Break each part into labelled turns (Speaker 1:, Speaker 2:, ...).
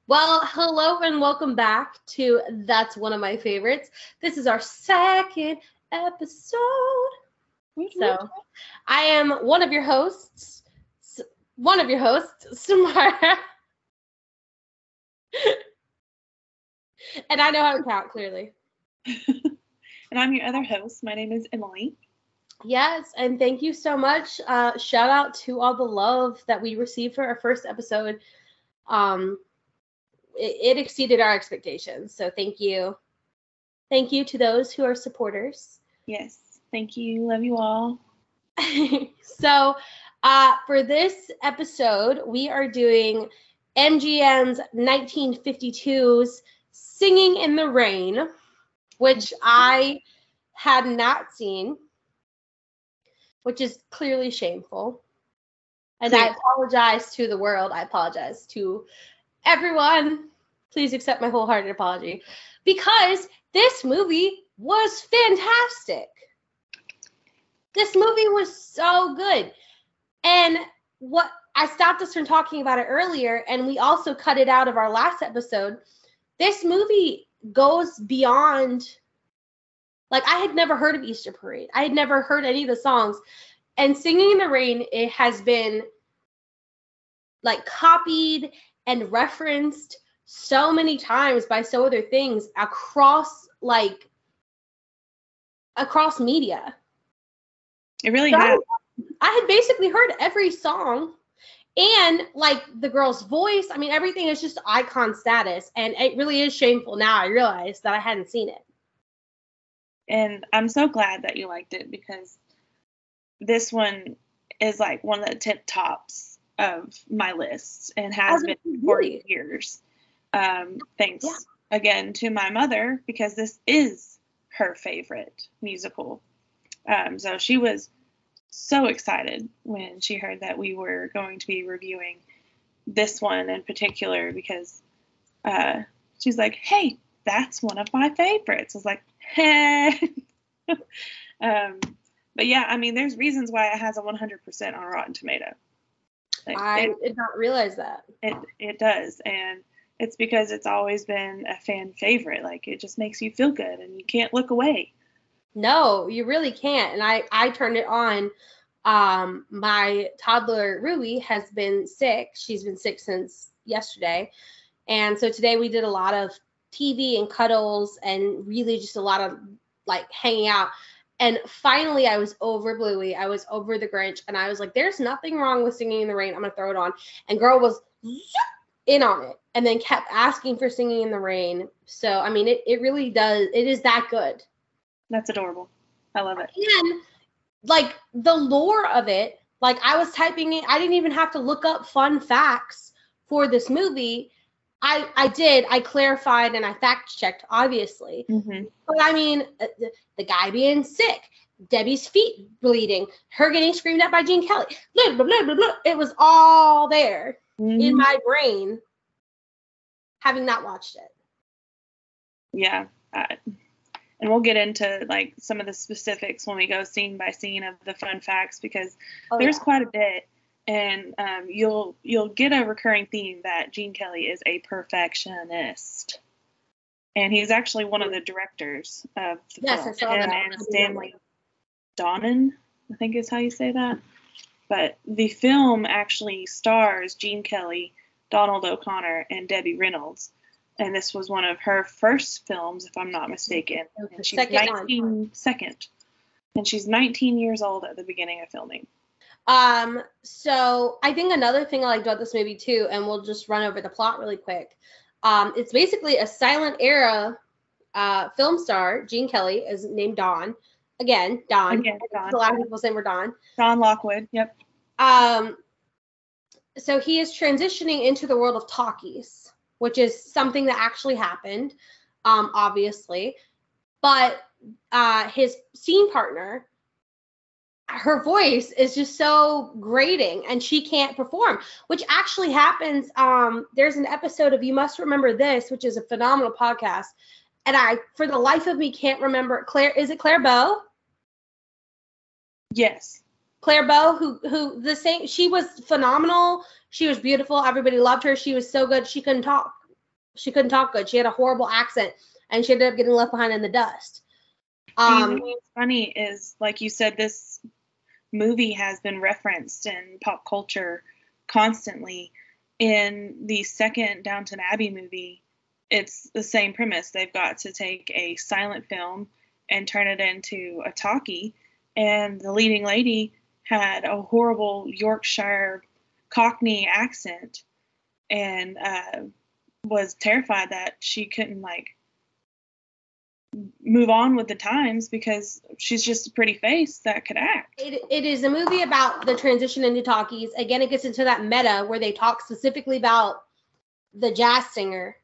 Speaker 1: Well, hello and welcome back to That's One of My Favorites. This is our second episode. So, I am one of your hosts, Samara. And I know how to count, clearly.
Speaker 2: And I'm your other host. My name is Emily.
Speaker 1: Yes, and thank you so much. Shout out to all the love that we received for our first episode. It exceeded our expectations, so thank you. Thank you to those who are supporters.
Speaker 2: Yes, thank you. Love you all.
Speaker 1: So, for this episode, we are doing MGM's 1952's Singing in the Rain, which I had not seen, which is clearly shameful. And I apologize to the world. I apologize to everyone. Please accept my wholehearted apology. Because this movie was fantastic. This movie was so good. And what I stopped us from talking about it earlier, and we also cut it out of our last episode. This movie goes beyond, like, I had never heard of Easter Parade. I had never heard any of the songs. And Singing in the Rain, it has been, like, copied and referenced so many times by so other things across media.
Speaker 2: It really has.
Speaker 1: I had basically heard every song. And, like, the girl's voice, I mean, everything is just icon status. And it really is shameful now I realize that I hadn't seen it.
Speaker 2: And I'm so glad that you liked it, because this one is, like, one of the tip tops of my list and has been for years. Thanks again to my mother, because this is her favorite musical. So she was so excited when she heard that we were going to be reviewing this one in particular, because she's like, hey, that's one of my favorites. I was like, hey. But yeah, I mean, there's reasons why it has a 100% on Rotten Tomato. Like,
Speaker 1: I did not realize that.
Speaker 2: It does, and it's because it's always been a fan favorite. Like, it just makes you feel good, and you can't look away.
Speaker 1: No, you really can't. And I turned it on. My toddler, Ruby, has been sick. She's been sick since yesterday. And so today we did a lot of TV and cuddles and really just a lot of, like, hanging out. And finally, I was over Bluey. I was over the Grinch. And I was like, there's nothing wrong with Singing in the Rain. I'm going to throw it on. And girl was in on it and then kept asking for Singing in the Rain. So, I mean, it really does. It is that good.
Speaker 2: That's adorable. I love it.
Speaker 1: And, like, the lore of it, like, I was typing it. I didn't even have to look up fun facts for this movie. I did. I clarified and I fact-checked, obviously.
Speaker 2: Mm-hmm.
Speaker 1: But, I mean, the guy being sick, Debbie's feet bleeding, her getting screamed at by Gene Kelly, blah, blah, blah, blah, blah. It was all there in my brain, having not watched it.
Speaker 2: Yeah. And we'll get into, like, some of the specifics when we go scene by scene of the fun facts, because there's quite a bit. And you'll get a recurring theme that Gene Kelly is a perfectionist. And he's actually one of the directors of the film.
Speaker 1: I saw that.
Speaker 2: And Stanley Donen, I think is how you say that. But the film actually stars Gene Kelly, Donald O'Connor, and Debbie Reynolds. And this was one of her first films, if I'm not mistaken. And she's 19 years old at the beginning of filming.
Speaker 1: So I think another thing I liked about this movie too, and we'll just run over the plot really quick. It's basically a silent era film star. Gene Kelly is named Don. Again, Don. A lot of people say we're Don.
Speaker 2: Don Lockwood, yep.
Speaker 1: So he is transitioning into the world of talkies, which is something that actually happened, obviously. But his scene partner, her voice is just so grating and she can't perform, which actually happens. There's an episode of You Must Remember This, which is a phenomenal podcast. And I, for the life of me, can't remember. Is it Claire Bow?
Speaker 2: Yes.
Speaker 1: Claire Bow, who the same, she was phenomenal. She was beautiful. Everybody loved her. She was so good. She couldn't talk. She couldn't talk good. She had a horrible accent, and she ended up getting left behind in the dust.
Speaker 2: What's funny is, like you said, this movie has been referenced in pop culture constantly. In the second Downton Abbey movie, it's the same premise. They've got to take a silent film and turn it into a talkie, and the leading lady had a horrible Yorkshire Cockney accent, and was terrified that she couldn't like move on with the times because she's just a pretty face that could act.
Speaker 1: It is a movie about the transition into talkies. Again, it gets into that meta where they talk specifically about the jazz singer,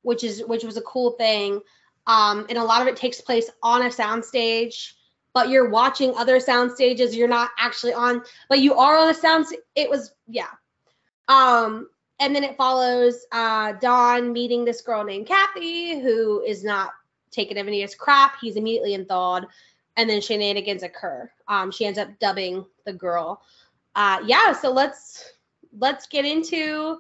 Speaker 1: which was a cool thing. And a lot of it takes place on a soundstage, but you're watching other sound stages. You're not actually on, but you are on a sound. It was, yeah. And then it follows Don meeting this girl named Kathy, who is not taking any of his crap. He's immediately enthralled, and then shenanigans occur. She ends up dubbing the girl. So let's get into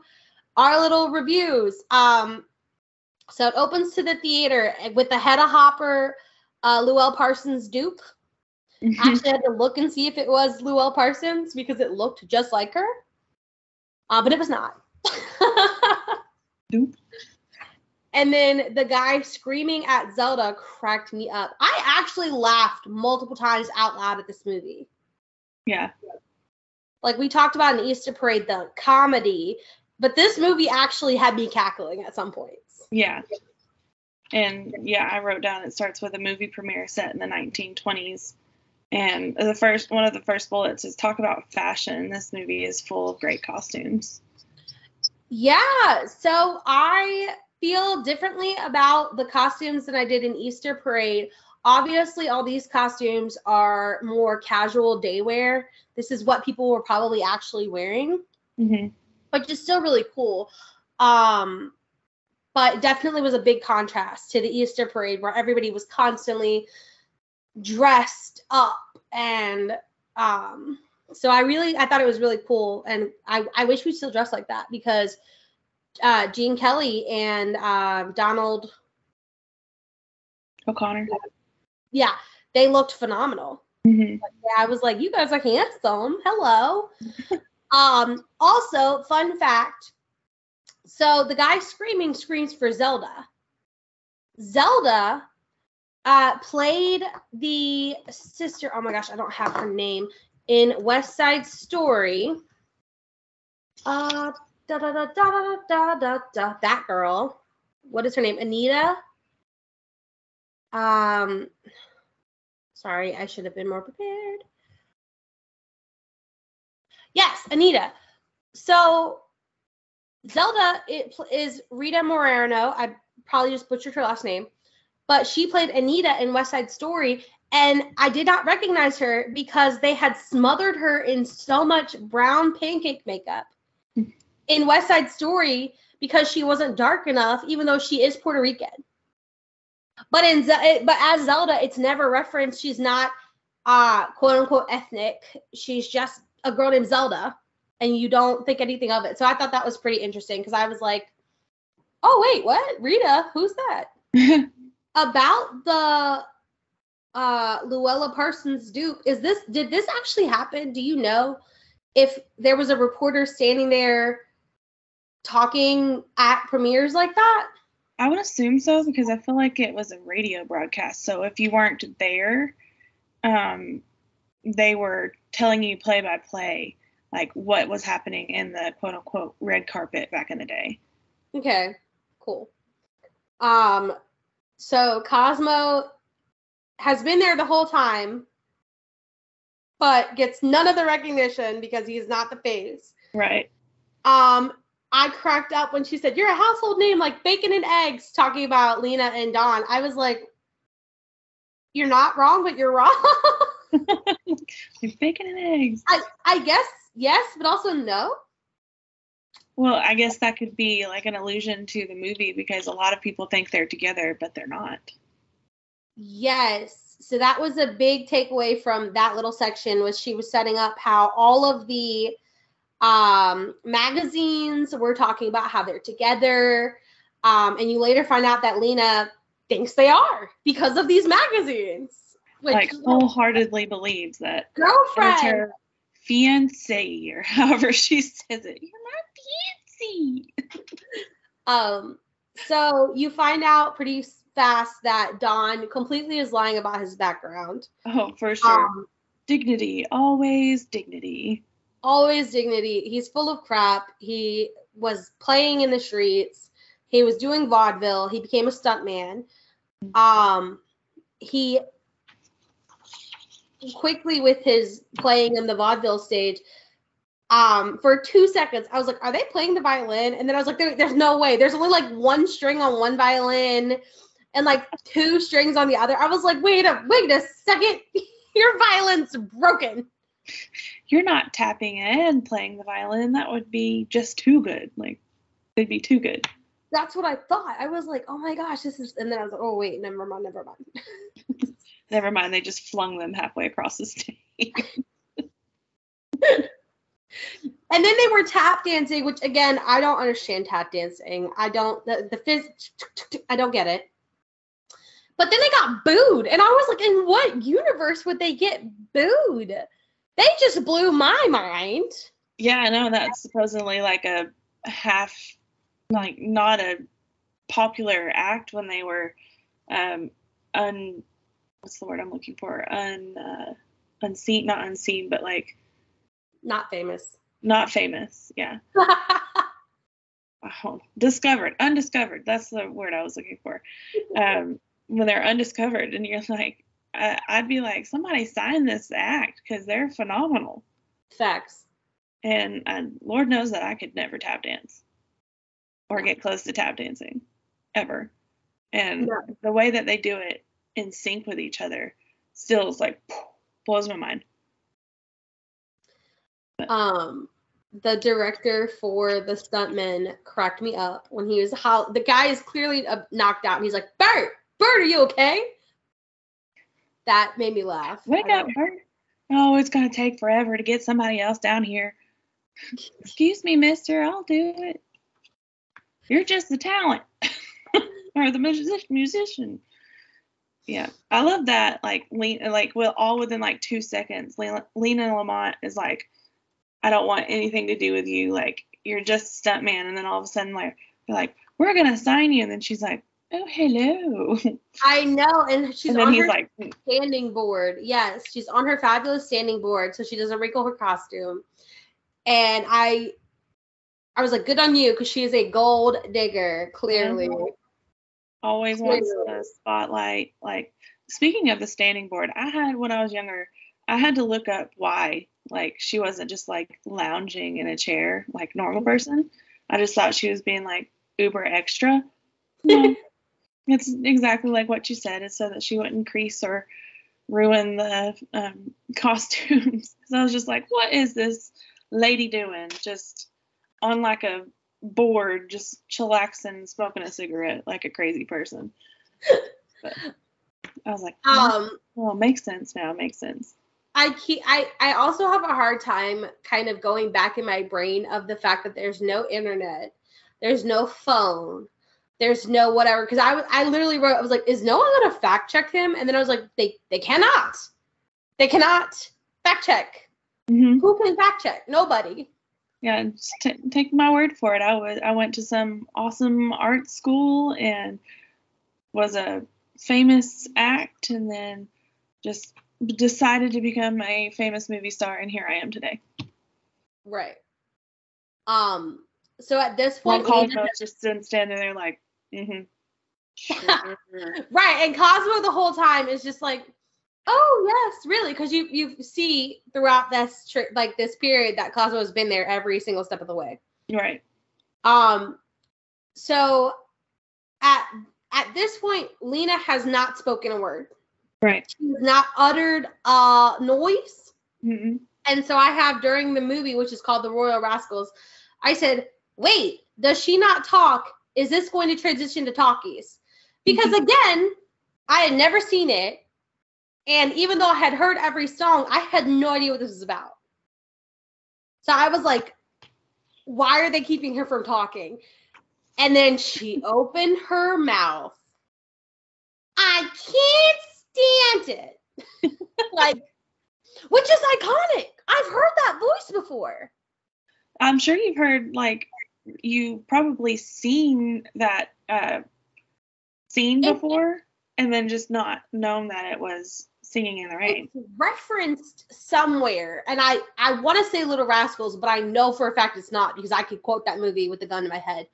Speaker 1: our little reviews. So it opens to the theater with the Hedda Hopper, Llewellyn Parsons dupe. I actually had to look and see if it was Llewellyn Parsons because it looked just like her, but it was not.
Speaker 2: Dupe.
Speaker 1: And then the guy screaming at Zelda cracked me up. I actually laughed multiple times out loud at this movie.
Speaker 2: Yeah.
Speaker 1: Like we talked about in Easter Parade, the comedy, but this movie actually had me cackling at some points.
Speaker 2: Yeah. And yeah, I wrote down it starts with a movie premiere set in the 1920s. And one of the first bullets is talk about fashion. This movie is full of great costumes.
Speaker 1: Yeah, so I feel differently about the costumes than I did in Easter Parade. Obviously, all these costumes are more casual day wear. This is what people were probably actually wearing, but just still really cool. But definitely was a big contrast to the Easter Parade where everybody was constantly dressed up. And so I thought it was really cool. And I wish we still dressed like that because Gene Kelly and Donald
Speaker 2: O'Connor.
Speaker 1: Yeah, they looked phenomenal. I was like, you guys are handsome. Hello. Also, fun fact. So the guy screams for Zelda. Zelda played the sister. Oh my gosh, I don't have her name in West Side Story. That girl. What is her name? Anita. Sorry, I should have been more prepared. Yes, Anita. So Zelda is Rita Moreno. I probably just butchered her last name, but she played Anita in West Side Story, and I did not recognize her because they had smothered her in so much brown pancake makeup in West Side Story because she wasn't dark enough, even though she is Puerto Rican. But as Zelda, it's never referenced. She's not quote unquote ethnic. She's just a girl named Zelda, and you don't think anything of it. So I thought that was pretty interesting because I was like, oh wait, what? Rita? Who's that? About the Llewellyn Parsons dupe, did this actually happen? Do you know if there was a reporter standing there talking at premieres like that?
Speaker 2: I would assume so because I feel like it was a radio broadcast. So if you weren't there, they were telling you play by play, like what was happening in the quote unquote red carpet back in the day.
Speaker 1: Okay, cool. So Cosmo has been there the whole time, but gets none of the recognition because he's not the face.
Speaker 2: Right.
Speaker 1: I cracked up when she said, "You're a household name like bacon and eggs," talking about Lena and Dawn. I was like, you're not wrong, but you're wrong.
Speaker 2: Like bacon and eggs.
Speaker 1: I guess yes, but also no.
Speaker 2: Well, I guess that could be like an allusion to the movie because a lot of people think they're together, but they're not.
Speaker 1: Yes. So that was a big takeaway from that little section, was she was setting up how all of the magazines were talking about how they're together. And you later find out that Lena thinks they are because of these magazines.
Speaker 2: Like wholeheartedly believes that
Speaker 1: girlfriend,
Speaker 2: it's her fiancé, or however she says it. You're my fiancé.
Speaker 1: So you find out pretty fast that Don completely is lying about his background.
Speaker 2: Oh, for sure. Dignity, always dignity.
Speaker 1: Always dignity. He's full of crap. He was playing in the streets. He was doing vaudeville. He became a stuntman. He quickly, with his playing in the vaudeville stage, for 2 seconds, I was like, are they playing the violin? And then I was like, there's no way. There's only like one string on one violin and like two strings on the other. I was like, wait a second. Your violin's broken.
Speaker 2: You're not tapping it and playing the violin. That would be just too good. Like, they'd be too good.
Speaker 1: That's what I thought. I was like, oh my gosh, this is, and then I was like, oh wait, never mind.
Speaker 2: Never mind, they just flung them halfway across the stage.
Speaker 1: And then they were tap dancing, which again, I don't understand tap dancing. I don't, I don't get it. But then they got booed, and I was like, in what universe would they get booed? They just blew my mind.
Speaker 2: Yeah, I know, that's supposedly like a half, like not a popular act when they were what's the word I'm looking for? Unseen, not unseen, but like
Speaker 1: not famous.
Speaker 2: Not famous, yeah. Undiscovered. That's the word I was looking for. When they're undiscovered, and you're like, I'd be like, somebody sign this act because they're phenomenal.
Speaker 1: Facts.
Speaker 2: And Lord knows that I could never tap dance or get close to tap dancing ever. And the way that they do it in sync with each other still is like blows my mind.
Speaker 1: The director for the stuntmen cracked me up when he was the guy is clearly knocked out and he's like, Bert, are you okay? That made me laugh.
Speaker 2: Wake up, Bert. Oh, it's gonna take forever to get somebody else down here. Excuse me, mister, I'll do it. You're just the talent. Or the musician. Yeah, I love that. Like, all within like 2 seconds, Lena Lamont is like, I don't want anything to do with you. Like, you're just a stuntman. And then all of a sudden, like, they're like, we're gonna sign you. And then she's like, oh, hello.
Speaker 1: I know, and she's on her
Speaker 2: like,
Speaker 1: standing board. Yes, she's on her fabulous standing board, so she doesn't wrinkle her costume. And I was like, good on you, because she is a gold digger, clearly.
Speaker 2: Always wants the spotlight. Like, speaking of the standing board, when I was younger, I had to look up why, like, she wasn't just like lounging in a chair like normal person. I just thought she was being like uber extra. No, it's exactly like what you said. It's so that she wouldn't crease or ruin the costumes. So I was just like, what is this lady doing? Just on like a bored, just chillaxing, smoking a cigarette like a crazy person. But I was like, well, it makes sense now. It makes sense.
Speaker 1: I also have a hard time kind of going back in my brain of the fact that there's no internet, there's no phone, there's no whatever. Because I literally wrote, I was like, is no one gonna fact check him? And then I was like, they cannot fact check. Mm-hmm. Who can fact check? Nobody.
Speaker 2: Yeah, take my word for it. I went to some awesome art school and was a famous act, and then just decided to become a famous movie star, and here I am today. Right.
Speaker 1: So at this point,
Speaker 2: Cosmo's just standing there like, mm-hmm.
Speaker 1: Sure. Right, and Cosmo the whole time is just like, oh yes, really, because you see throughout this this period that Cosmo has been there every single step of the way.
Speaker 2: Right.
Speaker 1: So at this point, Lena has not spoken a word.
Speaker 2: Right.
Speaker 1: She's not uttered noise. Mm-mm. And so I have, during the movie, which is called The Royal Rascals, I said, wait, does she not talk? Is this going to transition to talkies? Because again, I had never seen it. And even though I had heard every song, I had no idea what this was about. So I was like, why are they keeping her from talking? And then she opened her mouth. I can't stand it. Like, which is iconic. I've heard that voice before.
Speaker 2: I'm sure you've heard, like, you've probably seen that scene before, and then just not known that it was Singing in the Rain.
Speaker 1: It's referenced somewhere, and I want to say Little Rascals, but I know for a fact it's not, because I could quote that movie with the gun in my head.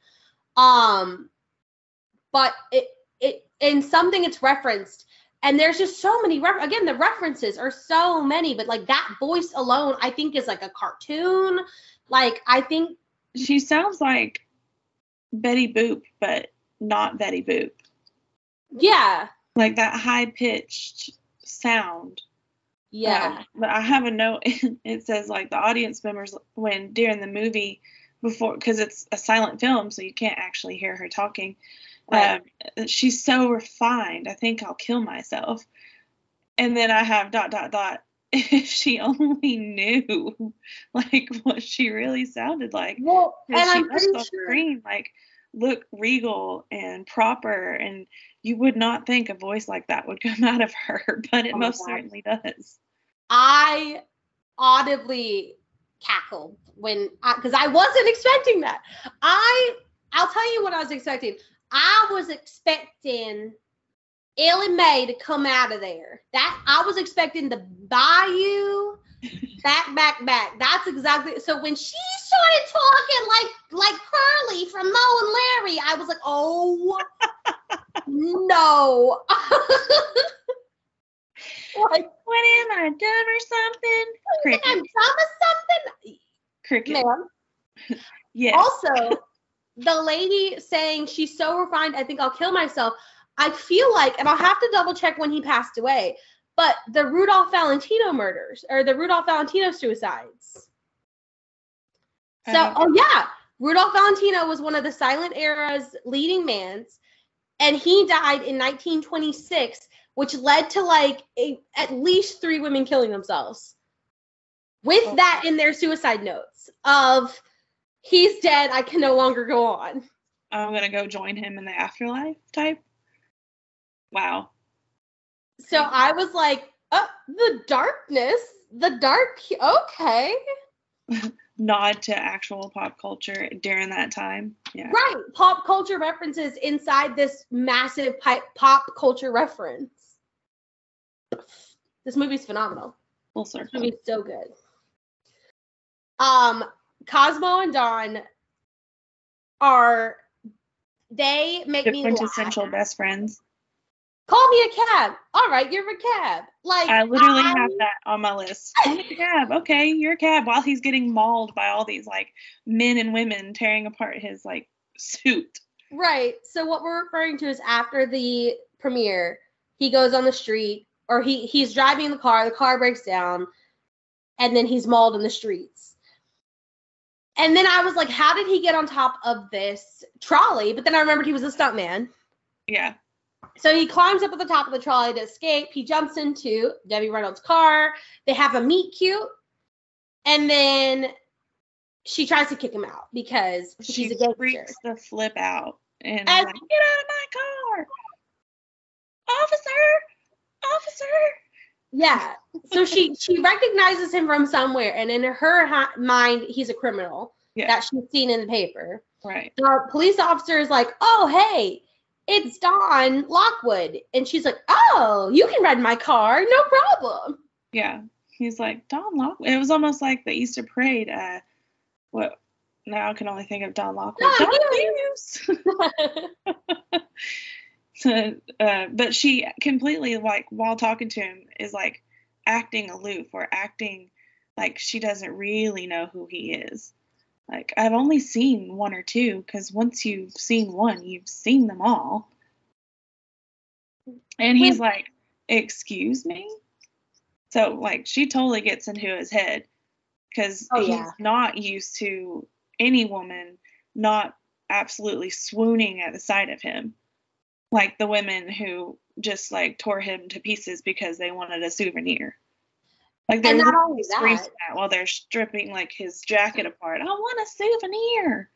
Speaker 1: But it in something it's referenced, and there's just so many again, the references are so many, but like that voice alone I think is like a cartoon. Like, I think
Speaker 2: she sounds like Betty Boop, but not Betty Boop.
Speaker 1: Yeah.
Speaker 2: Like that high pitched sound.
Speaker 1: Yeah.
Speaker 2: But I have a note. It says, like, the audience members, when during the movie, before, because it's a silent film, so you can't actually hear her talking.
Speaker 1: Right.
Speaker 2: She's so refined. I think I'll kill myself. And then I have ... If she only knew, like, what she really sounded like.
Speaker 1: Well, and I'm
Speaker 2: does
Speaker 1: pretty
Speaker 2: on
Speaker 1: sure
Speaker 2: screen, like, look regal and proper, and you would not think a voice like that would come out of her, but it most certainly does.
Speaker 1: I audibly cackled because I wasn't expecting that. I'll tell you what I was expecting. I was expecting Ellie Mae to come out of there. That I was expecting the Bayou back. That's exactly. So when she started talking like Curly from Mo and Larry, I was like, oh no.
Speaker 2: Like, what am I, dumb or something?
Speaker 1: Cricket. I'm dumb or something?
Speaker 2: Cricket.
Speaker 1: Ma'am.
Speaker 2: Yes.
Speaker 1: Also, the lady saying she's so refined, I think I'll kill myself. I feel like, and I'll have to double check when he passed away, but the Rudolph Valentino murders, or the Rudolph Valentino suicides. So, Rudolph Valentino was one of the silent era's leading mans, and he died in 1926, which led to like at least 3 women killing themselves. With that in their suicide notes of, he's dead, I can no longer go on.
Speaker 2: I'm going to go join him in the afterlife type. Wow.
Speaker 1: So I was like, oh, the dark, okay.
Speaker 2: Nod to actual pop culture during that time. Yeah.
Speaker 1: Right. Pop culture references inside this massive pop culture reference. This movie's phenomenal.
Speaker 2: Full circle.
Speaker 1: This movie's so good. Cosmo and Dawn they make me laugh.
Speaker 2: Quintessential best friends.
Speaker 1: Call me a cab. All right, you're a cab. Like,
Speaker 2: I literally have that on my list. Call me a cab. Okay, you're a cab. While he's getting mauled by all these like men and women tearing apart his like suit.
Speaker 1: Right. So what we're referring to is after the premiere, he goes on the street, or he's driving the car breaks down, and then he's mauled in the streets. And then I was like, how did he get on top of this trolley? But then I remembered he was a stuntman.
Speaker 2: Yeah.
Speaker 1: So he climbs up at the top of the trolley to escape. He jumps into Debbie Reynolds' car. They have a meet cute. And then she tries to kick him out because she's a gangster. She
Speaker 2: freaks the flip out. And like, get out of my car! Officer!
Speaker 1: Yeah. So she recognizes him from somewhere. And in her mind, he's a criminal that she's seen in the paper.
Speaker 2: Right.
Speaker 1: The police officer is like, oh, hey, it's Dawn Lockwood. And she's like, oh, you can ride my car. No problem.
Speaker 2: Yeah. He's like, Dawn Lockwood. It was almost like the Easter parade. What? Now I can only think of Dawn Lockwood. But she completely, like, while talking to him, is like acting aloof or acting like she doesn't really know who he is. Like, I've only seen 1 or 2, because once you've seen one, you've seen them all. And he's like, excuse me? So, like, she totally gets into his head, because he's not used to any woman not absolutely swooning at the sight of him. like the women who just like tore him to pieces because they wanted a souvenir. Like they're
Speaker 1: And not only
Speaker 2: screaming
Speaker 1: that,
Speaker 2: that while they're stripping like his jacket apart. I want a souvenir.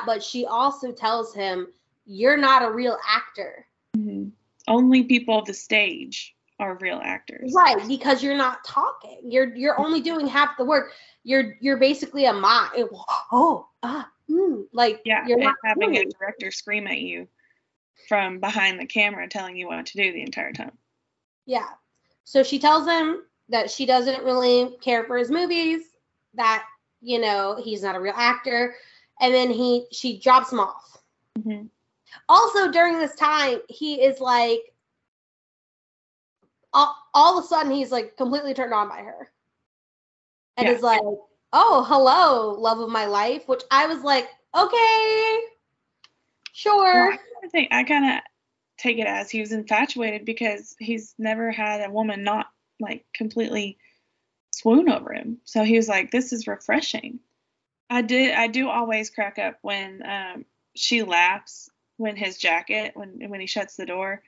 Speaker 1: but she also tells him, "You're not a real actor."
Speaker 2: Mm-hmm. Only people of the stage are real actors.
Speaker 1: Right, because you're not talking. You're only doing half the work. You're basically a mime. Like
Speaker 2: Yeah,
Speaker 1: you're
Speaker 2: and
Speaker 1: not
Speaker 2: having a director scream at you from behind the camera telling you what to do the entire time.
Speaker 1: Yeah. So she tells him that she doesn't really care for his movies, that, you know, he's not a real actor, and then she drops him off.
Speaker 2: Mm-hmm.
Speaker 1: Also, during this time, he is like, all of a sudden, he's like completely turned on by her. And is like, "Oh, hello, love of my life," which I was like, okay, sure.
Speaker 2: Well, I kind of take it as he was infatuated because he's never had a woman not like completely swoon over him. So he was like, this is refreshing. I do always crack up when she laughs when his jacket when he shuts the door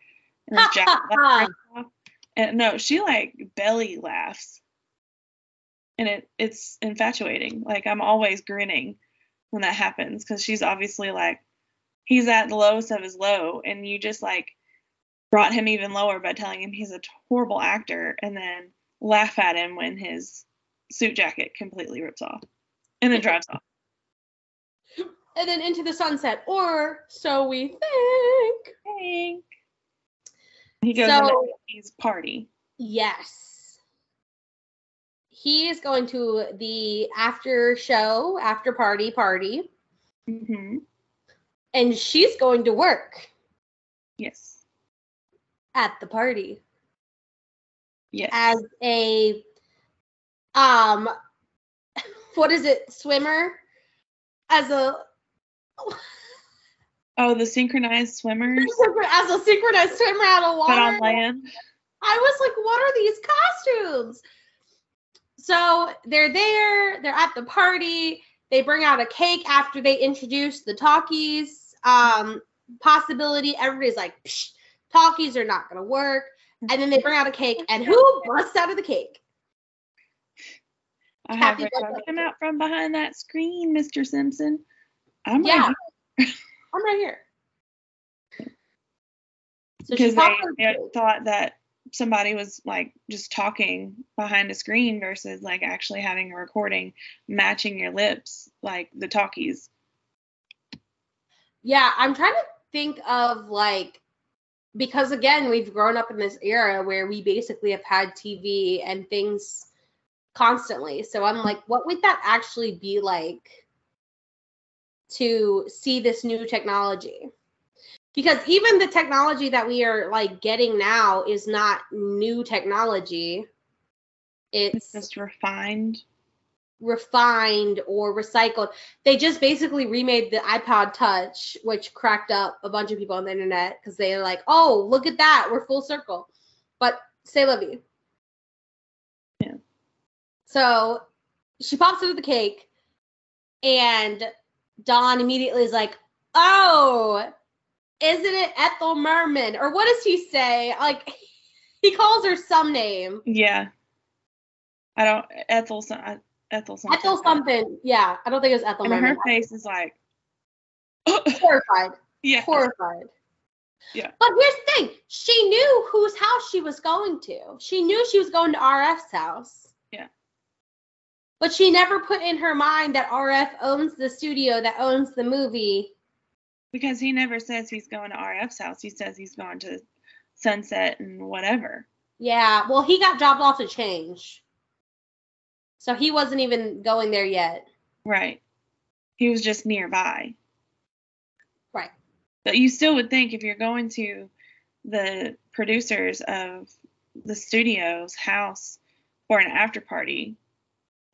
Speaker 2: and his jacket rips off. And no, she like belly laughs. And it's infatuating. Like I'm always grinning when that happens because she's obviously like he's at the lowest of his low and you just like brought him even lower by telling him he's a horrible actor and then laugh at him when his suit jacket completely rips off and then drives off.
Speaker 1: And then into the sunset, or so we think.
Speaker 2: He goes to his party.
Speaker 1: Yes. He is going to the after party.
Speaker 2: Mm-hmm.
Speaker 1: And she's going to work.
Speaker 2: Yes.
Speaker 1: At the party.
Speaker 2: Yes.
Speaker 1: As a what is it, swimmer? As a
Speaker 2: the synchronized swimmers.
Speaker 1: As a synchronized swimmer out of water.
Speaker 2: But on land.
Speaker 1: I was like, what are these costumes? So they're there, they're at the party, they bring out a cake after they introduce the talkies possibility. Everybody's like, psh, talkies are not gonna work. And then they bring out a cake, and who busts out of the cake?
Speaker 2: I have come out from behind that screen, Mr. Simpson. I'm right here.
Speaker 1: I'm right here. So
Speaker 2: because they thought that somebody was like just talking behind a screen versus like actually having a recording matching your lips like the talkies.
Speaker 1: Yeah, I'm trying to think of like, because again, we've grown up in this era where we basically have had TV and things constantly. So I'm like, what would that actually be like to see this new technology? Because even the technology that we are like getting now is not new technology. It's
Speaker 2: just refined
Speaker 1: or recycled. They just basically remade the iPod Touch, which cracked up a bunch of people on the internet because they're like, oh, look at that, we're full circle. But say love you.
Speaker 2: Yeah.
Speaker 1: So she pops into the cake and Don immediately is like, oh, isn't it Ethel Merman? Or what does he say? Like, he calls her some name.
Speaker 2: Yeah. I don't, Ethel something.
Speaker 1: Ethel something. Yeah, I don't think it was Ethel Merman.
Speaker 2: And her face is like
Speaker 1: horrified.
Speaker 2: Yeah.
Speaker 1: Horrified.
Speaker 2: Yeah.
Speaker 1: But here's the thing. She knew whose house she was going to. She knew she was going to RF's house.
Speaker 2: Yeah.
Speaker 1: But she never put in her mind that RF owns the studio that owns the movie.
Speaker 2: Because he never says he's going to RF's house. He says he's going to Sunset and whatever.
Speaker 1: Yeah, well, he got dropped off to change. So he wasn't even going there yet.
Speaker 2: Right. He was just nearby.
Speaker 1: Right.
Speaker 2: But you still would think if you're going to the producers of the studio's house for an after party,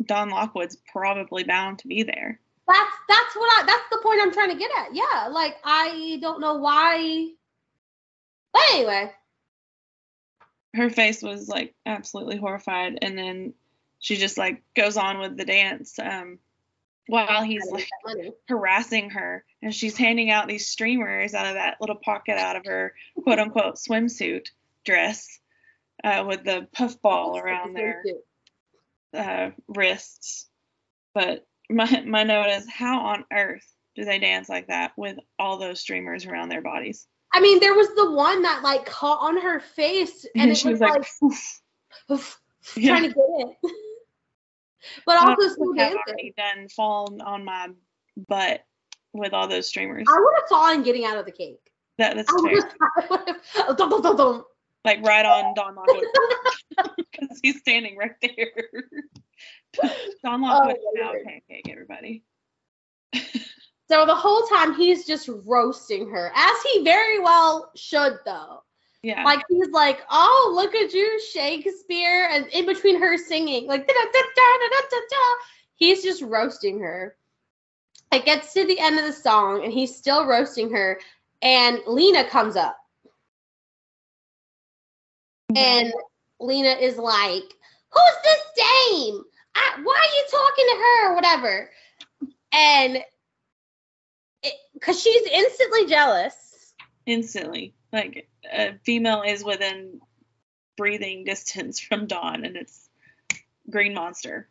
Speaker 2: Don Lockwood's probably bound to be there.
Speaker 1: That's the point I'm trying to get at. Yeah, like I don't know why. But anyway.
Speaker 2: Her face was like absolutely horrified, and then she just like goes on with the dance. while he's like harassing her, and she's handing out these streamers out of that little pocket out of her quote unquote swimsuit dress, with the puffball around their wrists. But my note is, how on earth do they dance like that with all those streamers around their bodies?
Speaker 1: I mean, there was the one that like caught on her face, and
Speaker 2: she
Speaker 1: it was
Speaker 2: like
Speaker 1: oof, trying to get it. But also still dancing. I've already
Speaker 2: done fallen on my butt with all those streamers.
Speaker 1: I would have fallen getting out of the cake.
Speaker 2: That's fair. Like right on Don Lockwood, because he's standing right there. Don Lockwood is now a pancake, everybody.
Speaker 1: So the whole time he's just roasting her, as he very well should, though.
Speaker 2: Yeah.
Speaker 1: Like, he's like, oh, look at you, Shakespeare, and in between her singing, like, da-da-da-da-da-da-da, he's just roasting her. It gets to the end of the song, and he's still roasting her, and Lena comes up. Mm-hmm. And Lena is like, who's this dame? Why are you talking to her, or whatever? And because she's instantly jealous.
Speaker 2: Instantly. Like, a female is within breathing distance from Dawn, and it's Green Monster.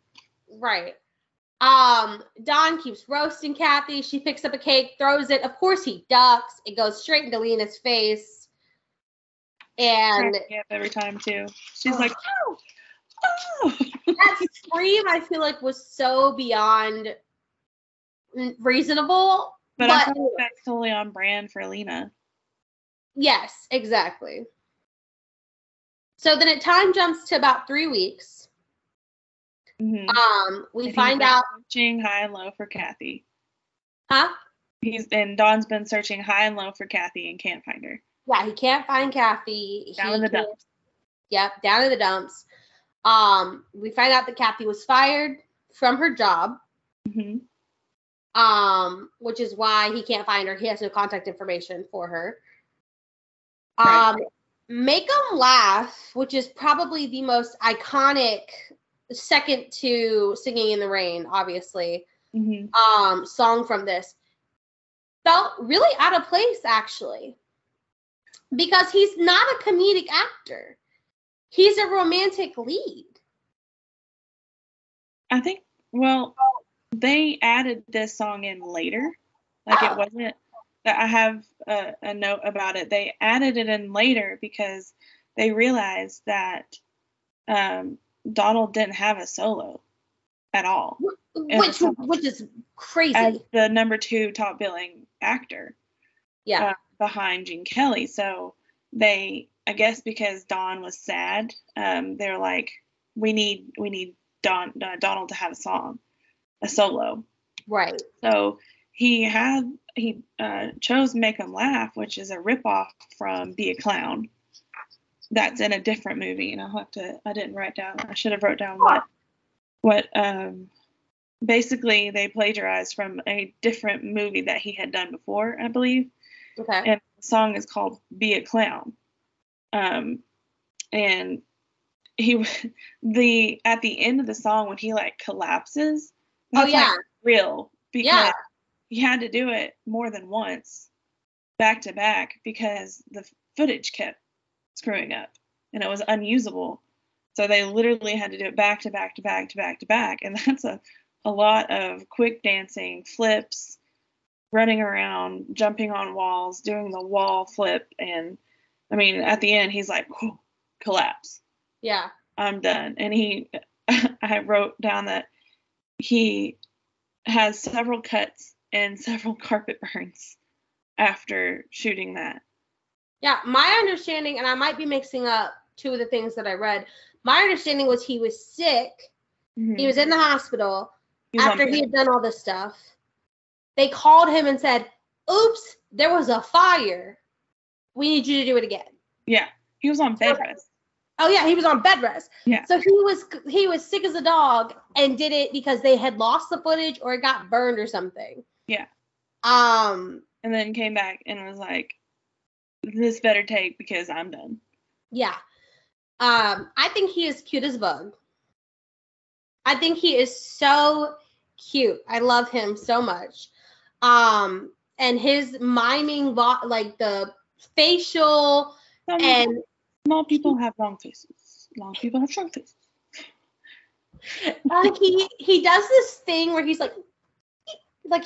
Speaker 1: Right. Dawn keeps roasting Kathy. She picks up a cake, throws it. Of course, he ducks. It goes straight into Lena's face. And
Speaker 2: every time too. She's like, oh, oh.
Speaker 1: That scream, I feel like, was so beyond reasonable.
Speaker 2: But I feel like that's totally on brand for Lena.
Speaker 1: Yes, exactly. So then time jumps to about 3 weeks.
Speaker 2: Mm-hmm.
Speaker 1: We find out
Speaker 2: searching high and low for Kathy.
Speaker 1: Huh?
Speaker 2: Dawn's been searching high and low for Kathy and can't find her.
Speaker 1: Yeah, he can't find Kathy.
Speaker 2: Down in the dumps.
Speaker 1: Yep, down in the dumps. We find out that Kathy was fired from her job.
Speaker 2: Mm-hmm.
Speaker 1: Which is why he can't find her. He has no contact information for her.
Speaker 2: Right.
Speaker 1: Make 'Em Laugh, which is probably the most iconic, second to Singing in the Rain, obviously,
Speaker 2: mm-hmm.
Speaker 1: Song from this, felt really out of place, actually, because he's not a comedic actor. He's a romantic lead.
Speaker 2: I think, well, they added this song in later. Like, it wasn't, I have a note about it. They added it in later because they realized that Donald didn't have a solo at all.
Speaker 1: Which is crazy.
Speaker 2: As the number 2 top billing actor.
Speaker 1: Yeah.
Speaker 2: Behind Gene Kelly. So they, I guess because Dawn was sad, they're like, we need Donald to have a solo.
Speaker 1: Right.
Speaker 2: So he chose Make 'Em Laugh, which is a ripoff from Be a Clown. That's in a different movie, and I didn't write down. I should have wrote down what basically they plagiarized from a different movie that he had done before, I believe.
Speaker 1: Okay.
Speaker 2: And the song is called Be a Clown. And at the end of the song when he like collapses, that's like real, because he had to do it more than once, back to back, because the footage kept screwing up and it was unusable. So they literally had to do it back to back to back to back to back, and that's a lot of quick dancing, flips, running around, jumping on walls, doing the wall flip, and I mean at the end he's like, collapse.
Speaker 1: Yeah.
Speaker 2: I'm done. And I wrote down that he has several cuts and several carpet burns after shooting that.
Speaker 1: Yeah, my understanding, and I might be mixing up 2 of the things that I read, my understanding was he was sick. Mm-hmm. He was in the hospital after he had done all this stuff. They called him and said, oops, there was a fire. We need you to do it again.
Speaker 2: Yeah, he was on bed rest.
Speaker 1: Oh yeah, he was on bed rest.
Speaker 2: Yeah.
Speaker 1: So he was sick as a dog and did it because they had lost the footage or it got burned or something.
Speaker 2: Yeah. And then came back and was like, this better take because I'm done.
Speaker 1: Yeah. I think he is cute as a bug. I think he is so cute. I love him so much. And his miming, like the facial and
Speaker 2: small people have long faces. Long people have short faces.
Speaker 1: He does this thing where he's like I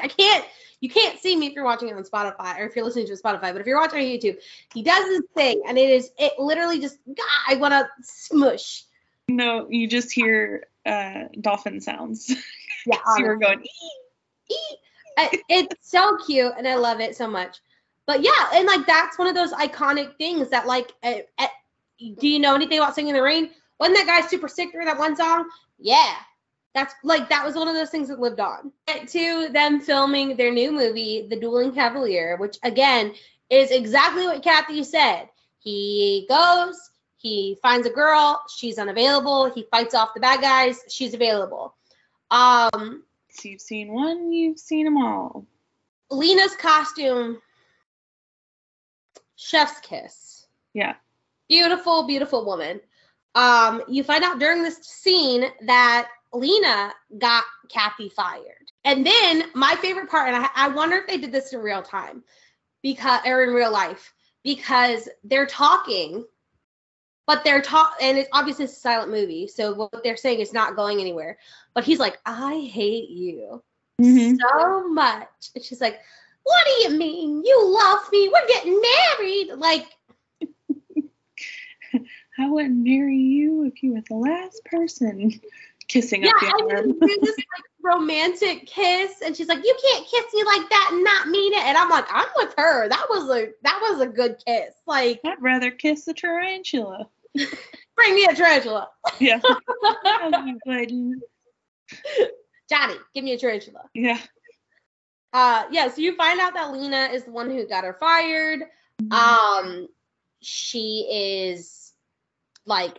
Speaker 1: can't. You can't see me if you're watching it on Spotify or if you're listening to Spotify, but if you're watching on YouTube, he does this thing, and it literally just, God, I want to smush.
Speaker 2: No, you just hear dolphin sounds.
Speaker 1: Yeah,
Speaker 2: you were going,
Speaker 1: it's so cute, and I love it so much. But yeah, and like that's one of those iconic things that like, do you know anything about Singing in the Rain? Wasn't that guy super sick during that one song? Yeah. That's like, that was one of those things that lived on. To them filming their new movie, The Dueling Cavalier, which again is exactly what Kathy said. He goes, he finds a girl, she's unavailable, he fights off the bad guys, she's available.
Speaker 2: So you've seen one, you've seen them all.
Speaker 1: Lena's costume, chef's kiss.
Speaker 2: Yeah.
Speaker 1: Beautiful, beautiful woman. You find out during this scene that Lena got Kathy fired. And then my favorite part, and I wonder if they did this in real time, or in real life, because they're talking, but and it's obviously a silent movie, so what they're saying is not going anywhere. But he's like, I hate you so much. And she's like, what do you mean? You love me. We're getting married. Like,
Speaker 2: I wouldn't marry you if you were the last person. Kissing up the arm.
Speaker 1: And do this like romantic kiss, and she's like, "You can't kiss me like that and not mean it." And I'm like, "I'm with her. That was a good kiss." Like,
Speaker 2: I'd rather kiss a tarantula.
Speaker 1: Bring me a tarantula.
Speaker 2: Yeah.
Speaker 1: Johnny, give me a tarantula.
Speaker 2: Yeah.
Speaker 1: Yeah. So you find out that Lena is the one who got her fired. She is like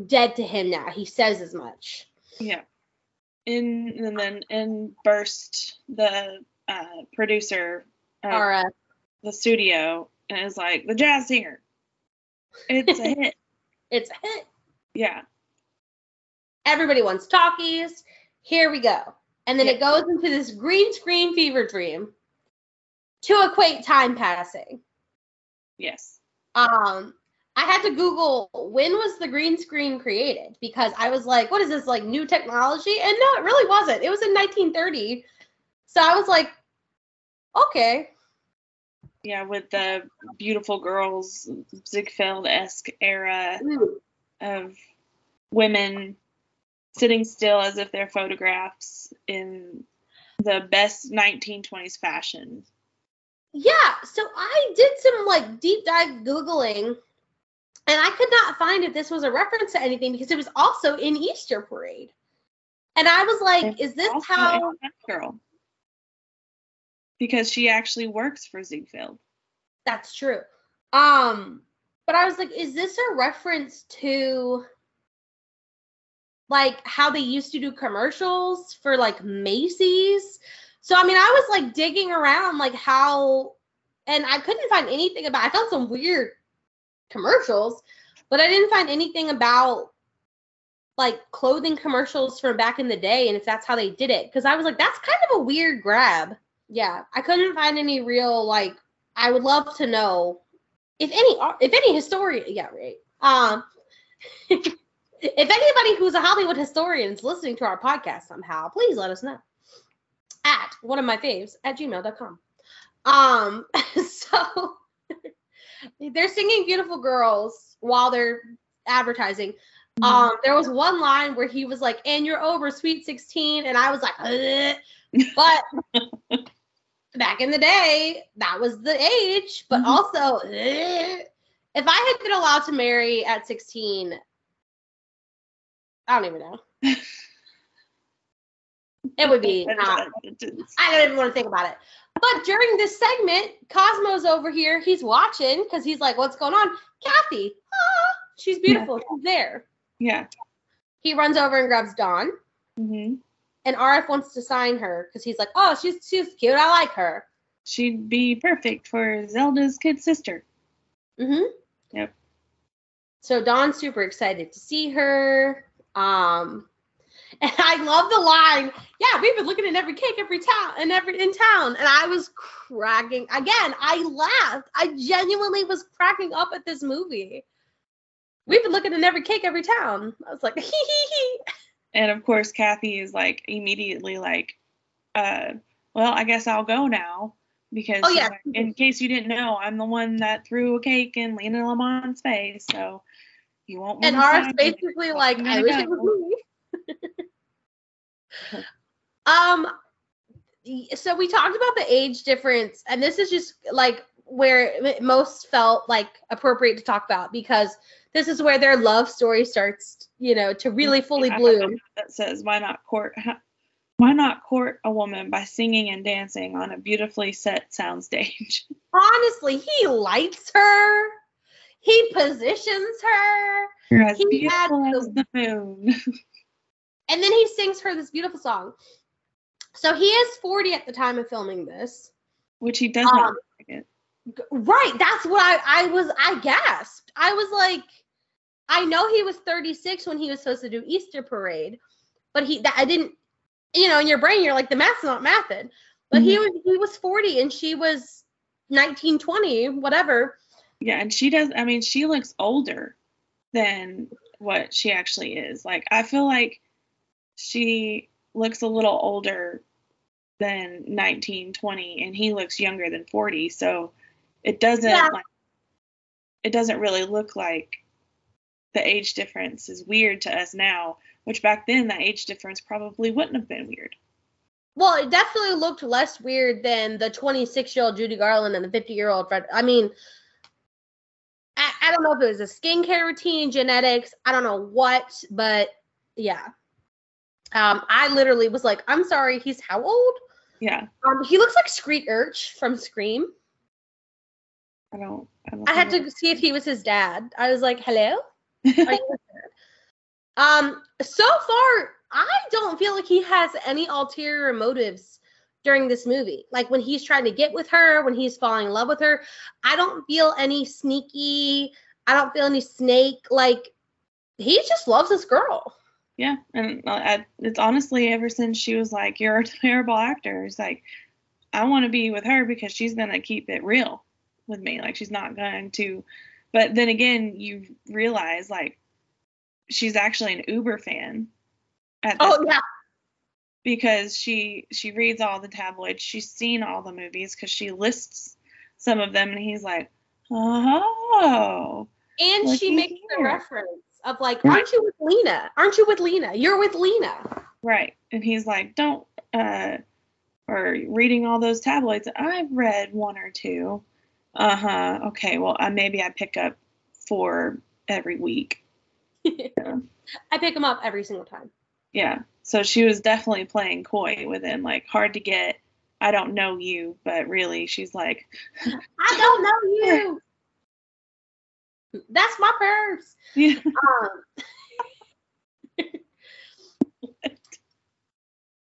Speaker 1: dead to him now. He says as much.
Speaker 2: Yeah. And then in burst the producer of the studio and is like, the jazz singer. It's a hit.
Speaker 1: It's a hit.
Speaker 2: Yeah.
Speaker 1: Everybody wants talkies. Here we go. And then it goes into this green screen fever dream to equate time passing.
Speaker 2: Yes.
Speaker 1: I had to Google, when was the green screen created? Because I was like, what is this, like new technology? And no, it really wasn't. It was in 1930. So I was like, okay.
Speaker 2: Yeah, with the beautiful girls, Ziegfeld-esque era of women sitting still as if they're photographs in the best 1920s fashion.
Speaker 1: Yeah, so I did some like deep dive Googling, and I could not find if this was a reference to anything because it was also in Easter Parade. And I was like, is this how...
Speaker 2: Girl. Because she actually works for Ziegfeld.
Speaker 1: That's true. But I was like, is this a reference to like how they used to do commercials for like Macy's? So, I mean, I was like digging around like how, and I couldn't find anything about, I found some weird commercials, but I didn't find anything about like clothing commercials from back in the day and if that's how they did it. Because I was like, that's kind of a weird grab. Yeah, I couldn't find any real, like, I would love to know if any historian, yeah, right. If anybody who's a Hollywood historian is listening to our podcast somehow, please let us know at one of my faves at gmail.com. So they're singing Beautiful Girls while they're advertising. There was one line where he was like, and you're over Sweet 16, and I was like, ugh. But back in the day, that was the age, but also, if I had been allowed to marry at 16, I don't even know. It would be not. I don't even want to think about it. But during this segment, Cosmo's over here. He's watching because he's like, what's going on? Kathy. She's beautiful. Yeah. She's there.
Speaker 2: Yeah.
Speaker 1: He runs over and grabs Dawn.
Speaker 2: Mm-hmm.
Speaker 1: And RF wants to sign her because he's like, oh, she's cute. I like her.
Speaker 2: She'd be perfect for Zelda's kid sister.
Speaker 1: Mm-hmm.
Speaker 2: Yep.
Speaker 1: So Dawn's super excited to see her. And I love the line, yeah, we've been looking at every cake in town. And I was cracking. Again, I laughed. I genuinely was cracking up at this movie. We've been looking at every cake every town. I was like, hee hee hee.
Speaker 2: And of course, Kathy is like immediately like, well, I guess I'll go now. Because
Speaker 1: yeah.
Speaker 2: like, in case you didn't know, I'm the one that threw a cake in Lena Lamont's face. So you won't want
Speaker 1: and ours basically like, I wish it was me. So we talked about the age difference, and this is just like where it most felt like appropriate to talk about, because this is where their love story starts, to really fully bloom.
Speaker 2: That says, why not court a woman by singing and dancing on a beautifully set soundstage?
Speaker 1: Honestly, he lights her. He positions her.
Speaker 2: You're as beautiful as the moon.
Speaker 1: And then he sings her this beautiful song. So he is 40 at the time of filming this.
Speaker 2: Which he does not look like it.
Speaker 1: Right. That's what I gasped. I was like, I know he was 36 when he was supposed to do Easter Parade, but I didn't, in your brain, you're like, the math's not mathing. But he was 40 and she was 19, 20, whatever.
Speaker 2: Yeah, and she looks older than what she actually is. Like, I feel like she looks a little older than 19, 20, and he looks younger than 40. So it doesn't it doesn't really look like the age difference is weird to us now, which back then that age difference probably wouldn't have been weird.
Speaker 1: Well, it definitely looked less weird than the 26-year-old Judy Garland and the 50-year-old Fred. I mean, I don't know if it was a skincare routine, genetics, I don't know what, but yeah. I literally was like, I'm sorry, he's how old?
Speaker 2: Yeah.
Speaker 1: He looks like Screet Urch from Scream.
Speaker 2: I
Speaker 1: had to see if he was his dad. I was like, hello? Are you his dad? So far, I don't feel like he has any ulterior motives during this movie. Like when he's trying to get with her, when he's falling in love with her, I don't feel any sneaky, I don't feel any snake. Like, he just loves this girl.
Speaker 2: Yeah, and it's honestly ever since she was like, you're a terrible actor. It's like, I want to be with her because she's going to keep it real with me. Like, she's not going to. But then again, you realize, like, she's actually an Uber fan. At this point. Because she reads all the tabloids. She's seen all the movies because she lists some of them. And he's like, oh.
Speaker 1: And she makes the reference of like, aren't you with Lena? Aren't you with Lena? You're with Lena.
Speaker 2: Right. And he's like, don't, or reading all those tabloids. I've read one or two. Okay, well, maybe I pick up 4 every week. Yeah.
Speaker 1: I pick them up every single time.
Speaker 2: Yeah. So she was definitely playing coy with him, like, hard to get. I don't know you, but really, she's like,
Speaker 1: I don't know you. That's my purse.
Speaker 2: Yeah.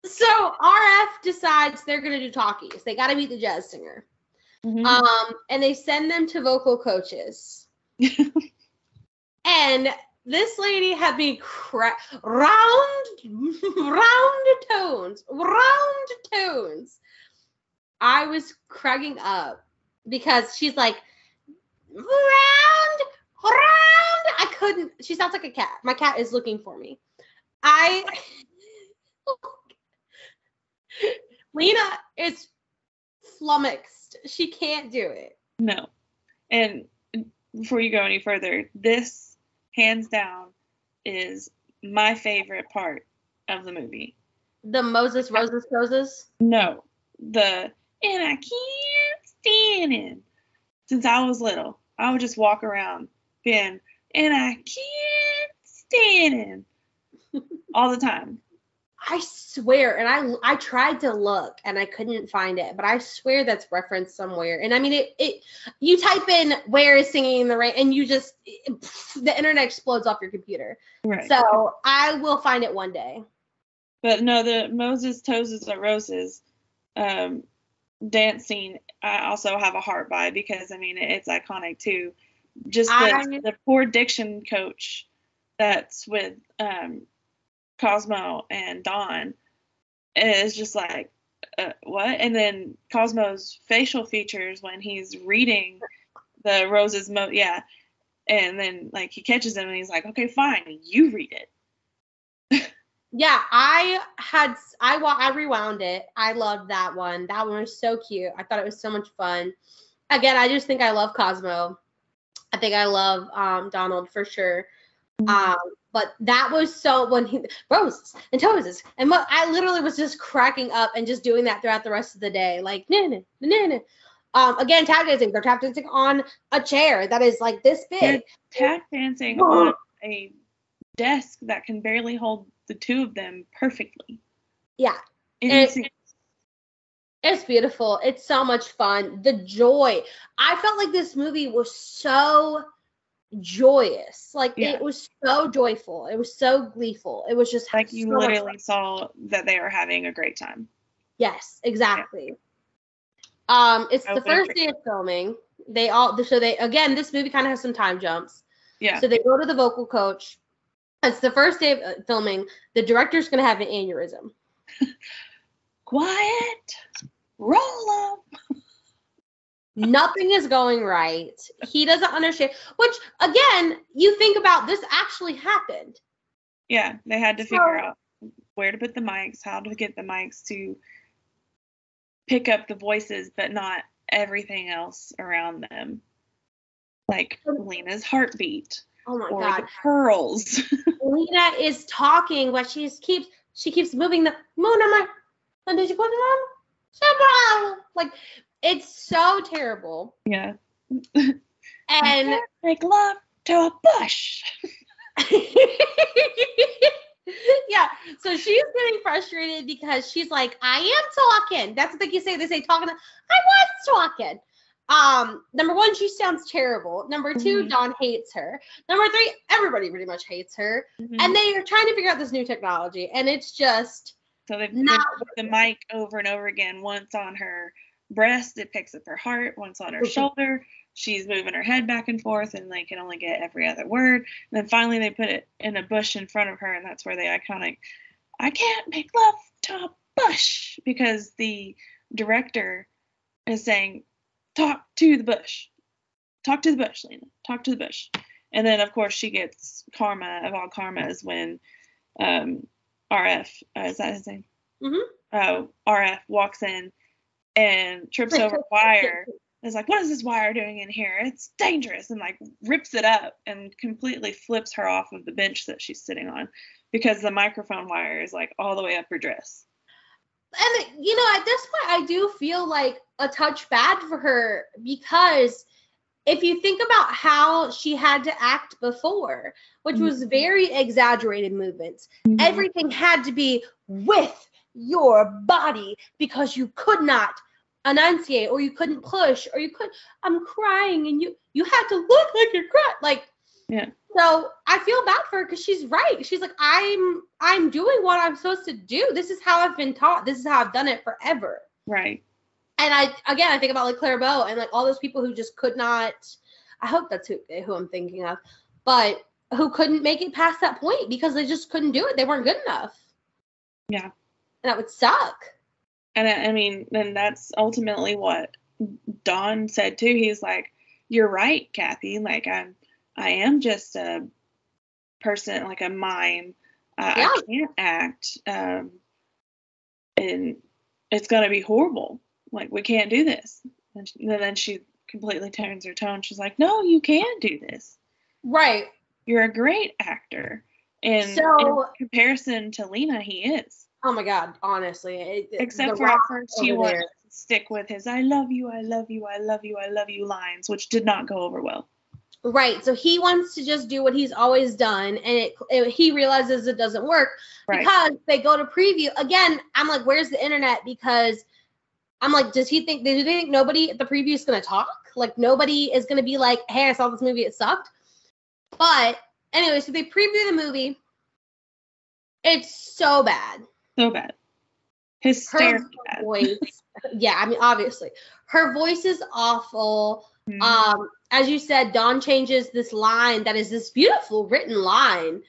Speaker 1: So RF decides they're gonna do talkies. They gotta meet the jazz singer. Mm-hmm. And they send them to vocal coaches. And this lady had me round tones. I was cracking up because she's like, round. I couldn't. She sounds like a cat. My cat is looking for me. Lena is flummoxed. She can't do it.
Speaker 2: No. And before you go any further, this, hands down, is my favorite part of the movie.
Speaker 1: The Moses Roses?
Speaker 2: No. And I can't stand him. Since I was little, I would just walk around being, and I can't stand him all the time.
Speaker 1: I swear, and I tried to look and I couldn't find it, but I swear that's referenced somewhere. And I mean, you type in "where is Singing in the Rain" and the internet explodes off your computer. Right. So I will find it one day.
Speaker 2: But no, the Moses Toes Are Roses dance scene, I also have a heart by, because I mean, it's iconic too. Just the poor diction coach that's with Cosmo and Dawn is just like, what? And then Cosmo's facial features when he's reading the Rose's and then like he catches him and he's like, okay, fine, you read it.
Speaker 1: Yeah, I rewound it. I loved that one. That one was so cute. I thought it was so much fun. Again, I just think I love Cosmo. I think I love Donald for sure. But that was so when he roses and toes and I literally was just cracking up and just doing that throughout the rest of the day, like again, tap dancing. They're tap dancing on a chair that is like this big.
Speaker 2: They're tap dancing on a desk that can barely hold the two of them perfectly.
Speaker 1: Yeah, it's beautiful. It's so much fun. The joy. I felt like this movie was so joyous. Like it was so joyful. It was so gleeful. It was just
Speaker 2: like you literally saw that they were having a great time.
Speaker 1: Yes, exactly. Yeah. It's the first day of filming. Again, this movie kind of has some time jumps.
Speaker 2: Yeah.
Speaker 1: So they go to the vocal coach. It's the first day of filming. The director's gonna have an aneurysm.
Speaker 2: Quiet. Roll up.
Speaker 1: Nothing is going right. He doesn't understand, which again, you think about, this actually happened.
Speaker 2: Yeah, they had to figure out where to put the mics, how to get the mics to pick up the voices, but not everything else around them. Like Lena's heartbeat.
Speaker 1: Oh my God.
Speaker 2: The pearls.
Speaker 1: Lena is talking, but she keeps moving the moon on my, and did you put it on? Like, it's so terrible.
Speaker 2: Yeah.
Speaker 1: And
Speaker 2: make love to a bush.
Speaker 1: Yeah. So she's getting frustrated because she's like, I am talking. That's what they say. They say talking. I was talking. Number one, she sounds terrible. Number two, Dawn hates her. Number three, everybody pretty much hates her. And they are trying to figure out this new technology, and it's just
Speaker 2: so they've put the mic over and over again. Once on her breast, it picks up her heart. Once on her shoulder, she's moving her head back and forth, and they can only get every other word. And then finally, they put it in a bush in front of her, and that's where the iconic "I can't make love to a bush," because the director is saying, talk to the bush. Talk to the bush, Lena. Talk to the bush. And then, of course, she gets karma of all karmas when RF, is that his name? RF walks in and trips over a wire. Is like, what is this wire doing in here? It's dangerous. And like rips it up and completely flips her off of the bench that she's sitting on because the microphone wire is like all the way up her dress.
Speaker 1: And, you know, at this point, I do feel like a touch bad for her because if you think about how she had to act before, which was very exaggerated movements, everything had to be with your body because you could not enunciate or you couldn't push or I'm crying and you had to look like you're crying. Like,
Speaker 2: yeah. So
Speaker 1: I feel bad for her because she's right. She's like, I'm doing what I'm supposed to do. This is how I've been taught. This is how I've done it forever.
Speaker 2: Right.
Speaker 1: And I think about like Claire Bow and like all those people who just could not, I hope that's who I'm thinking of, but who couldn't make it past that point because they just couldn't do it. They weren't good enough.
Speaker 2: Yeah.
Speaker 1: And that would suck.
Speaker 2: And I mean, then that's ultimately what Don said too. He's like, you're right, Kathy. Like I am just a person, like a mime. I can't act. And it's going to be horrible. Like, we can't do this. And then she completely turns her tone. She's like, no, you can do this.
Speaker 1: Right.
Speaker 2: You're a great actor. And in comparison to Lena, he is.
Speaker 1: Oh my God, honestly.
Speaker 2: Except for at first he wanted to stick with his I love you, I love you, I love you, I love you lines, which did not go over well.
Speaker 1: Right. So he wants to just do what he's always done, and he realizes it doesn't work because they go to preview. Again, I'm like, where's the internet? Because I'm like, do they think nobody at the preview is going to talk? Like, nobody is going to be like, hey, I saw this movie, it sucked. But anyway, so they preview the movie. It's so bad.
Speaker 2: So bad. Hysterical bad.
Speaker 1: Voice. Yeah, I mean, obviously. Her voice is awful. As you said, Dawn changes this line that is this beautiful written line.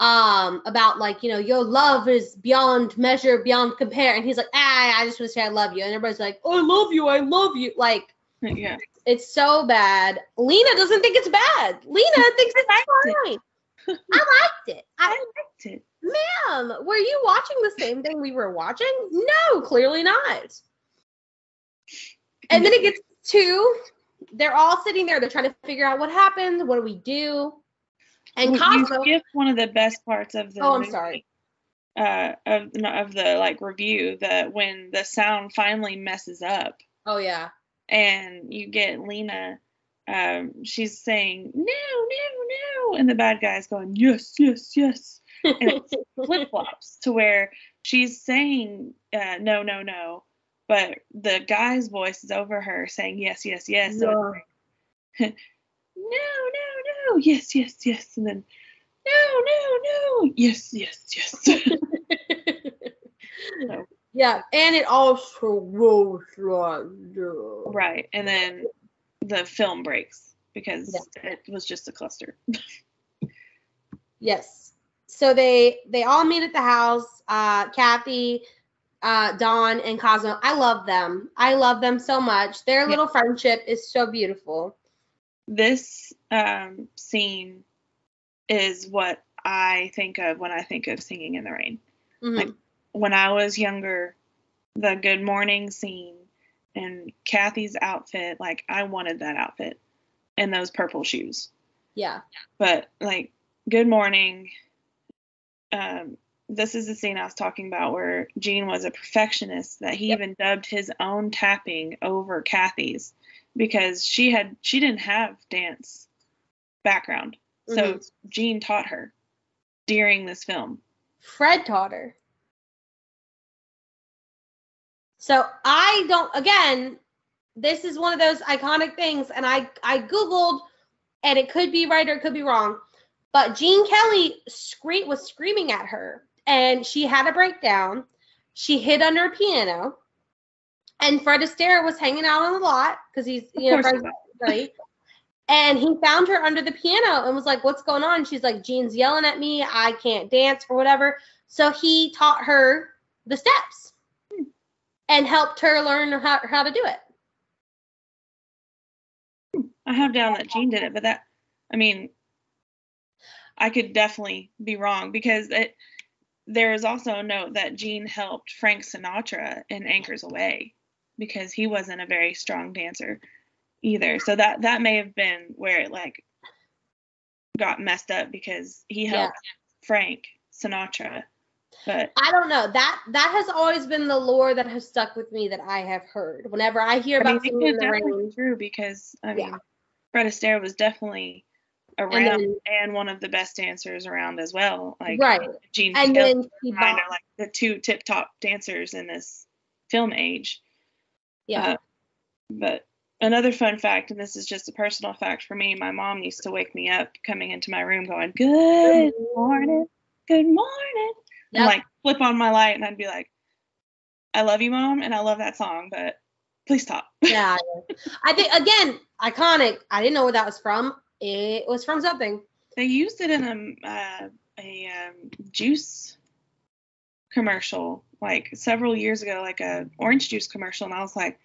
Speaker 1: about like, your love is beyond measure, beyond compare. And he's like, I just want to say I love you. And everybody's like, oh, I love you. Like,
Speaker 2: yeah,
Speaker 1: it's so bad. Lena doesn't think it's bad. Lena thinks it's fine. I liked it. I liked it. Ma'am, were you watching the same thing we were watching? No, clearly not. And then it gets to, they're all sitting there. They're trying to figure out what happened. What do we do? And Cosmo.
Speaker 2: You skip one of the best parts of the.
Speaker 1: Oh, I'm sorry.
Speaker 2: Of the like review, that when the sound finally messes up.
Speaker 1: Oh yeah.
Speaker 2: And you get Lena. She's saying no, and the bad guy's going yes. And it flip flops to where she's saying no, but the guy's voice is over her saying yes.
Speaker 1: Yeah.
Speaker 2: So no, yes, and then no, yes. So,
Speaker 1: yeah, and it also goes
Speaker 2: right, and then the film breaks because it was just a cluster.
Speaker 1: Yes. So they all meet at the house. Kathy, Dawn, and Cosmo. I love them so much. Their little friendship is so beautiful.
Speaker 2: This scene is what I think of when I think of Singing in the Rain. Mm-hmm. Like when I was younger, the good morning scene and Kathy's outfit, like I wanted that outfit and those purple shoes.
Speaker 1: Yeah.
Speaker 2: But like good morning, this is the scene I was talking about where Gene was a perfectionist, that he even dubbed his own tapping over Kathy's because she didn't have dance background. So Gene taught her during this film. Fred
Speaker 1: taught her. So this is one of those iconic things, and I Googled, and it could be right or it could be wrong, but Gene Kelly was screaming at her, and she had a breakdown. She hid under a piano, and Fred Astaire was hanging out on the lot because he's, Fred's right. And he found her under the piano and was like, what's going on? She's like, Gene's yelling at me. I can't dance or whatever. So he taught her the steps and helped her learn how to do it.
Speaker 2: I have down that Gene did it, but I could definitely be wrong because there is also a note that Gene helped Frank Sinatra in Anchors Away because he wasn't a very strong dancer either. So that may have been where it like got messed up because he helped Frank Sinatra. But
Speaker 1: I don't know. That has always been the lore that has stuck with me that I have heard. Whenever I hear about Singing in the Rain,
Speaker 2: true because Fred Astaire was definitely around and one of the best dancers around as well. Like Gene and then are like the two tip top dancers in this film age. Yeah. But another fun fact, and this is just a personal fact for me, my mom used to wake me up coming into my room going, good morning. And like flip on my light and I'd be like, I love you, Mom, and I love that song, but please stop.
Speaker 1: Yeah. I think, again, iconic. I didn't know where that was from. It was from something.
Speaker 2: They used it in a juice commercial like several years ago, like a orange juice commercial, and I was like,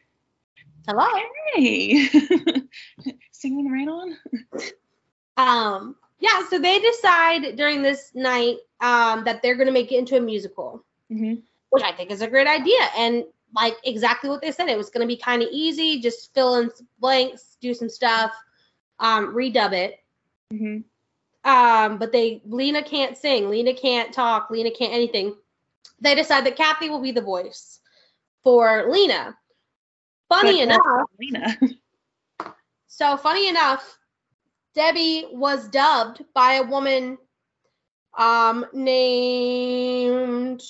Speaker 1: hello.
Speaker 2: Hey. Singing in the Rain on?
Speaker 1: Yeah, so they decide during this night that they're going to make it into a musical, which I think is a great idea. And like exactly what they said, it was going to be kind of easy, just fill in some blanks, do some stuff, redub it. But Lena can't sing, Lena can't talk, Lena can't anything. They decide that Kathy will be the voice for Lena. Funny enough, Debbie was dubbed by a woman named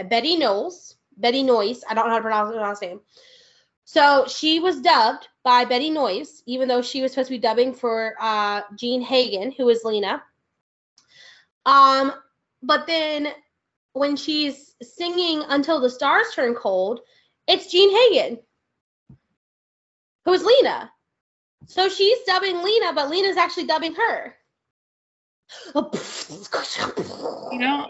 Speaker 1: Betty Noyes. I don't know how to pronounce her last name. So she was dubbed by Betty Noyes, even though she was supposed to be dubbing for Jean Hagen, who is Lena. But then when she's singing Until the Stars Turn Cold, it's Jean Hagen, who's Lena. So she's dubbing Lena, but Lena's actually dubbing her.
Speaker 2: You know,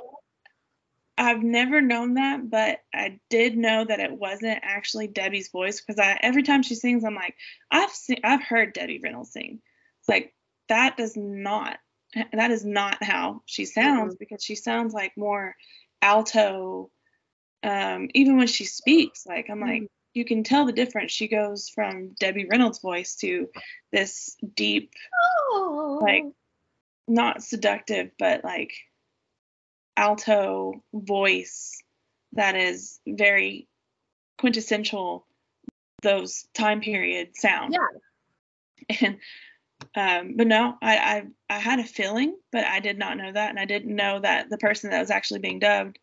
Speaker 2: I've never known that, but I did know that it wasn't actually Debbie's voice, because every time she sings, I'm like, I've heard Debbie Reynolds sing. It's like that is not how she sounds, because she sounds like more alto. Even when she speaks, like I'm like, you can tell the difference. She goes from Debbie Reynolds' voice to this deep, like not seductive, but like alto voice that is very quintessential those time period sound.
Speaker 1: Yeah.
Speaker 2: And but no, I had a feeling, but I did not know that, and I didn't know that the person that was actually being dubbed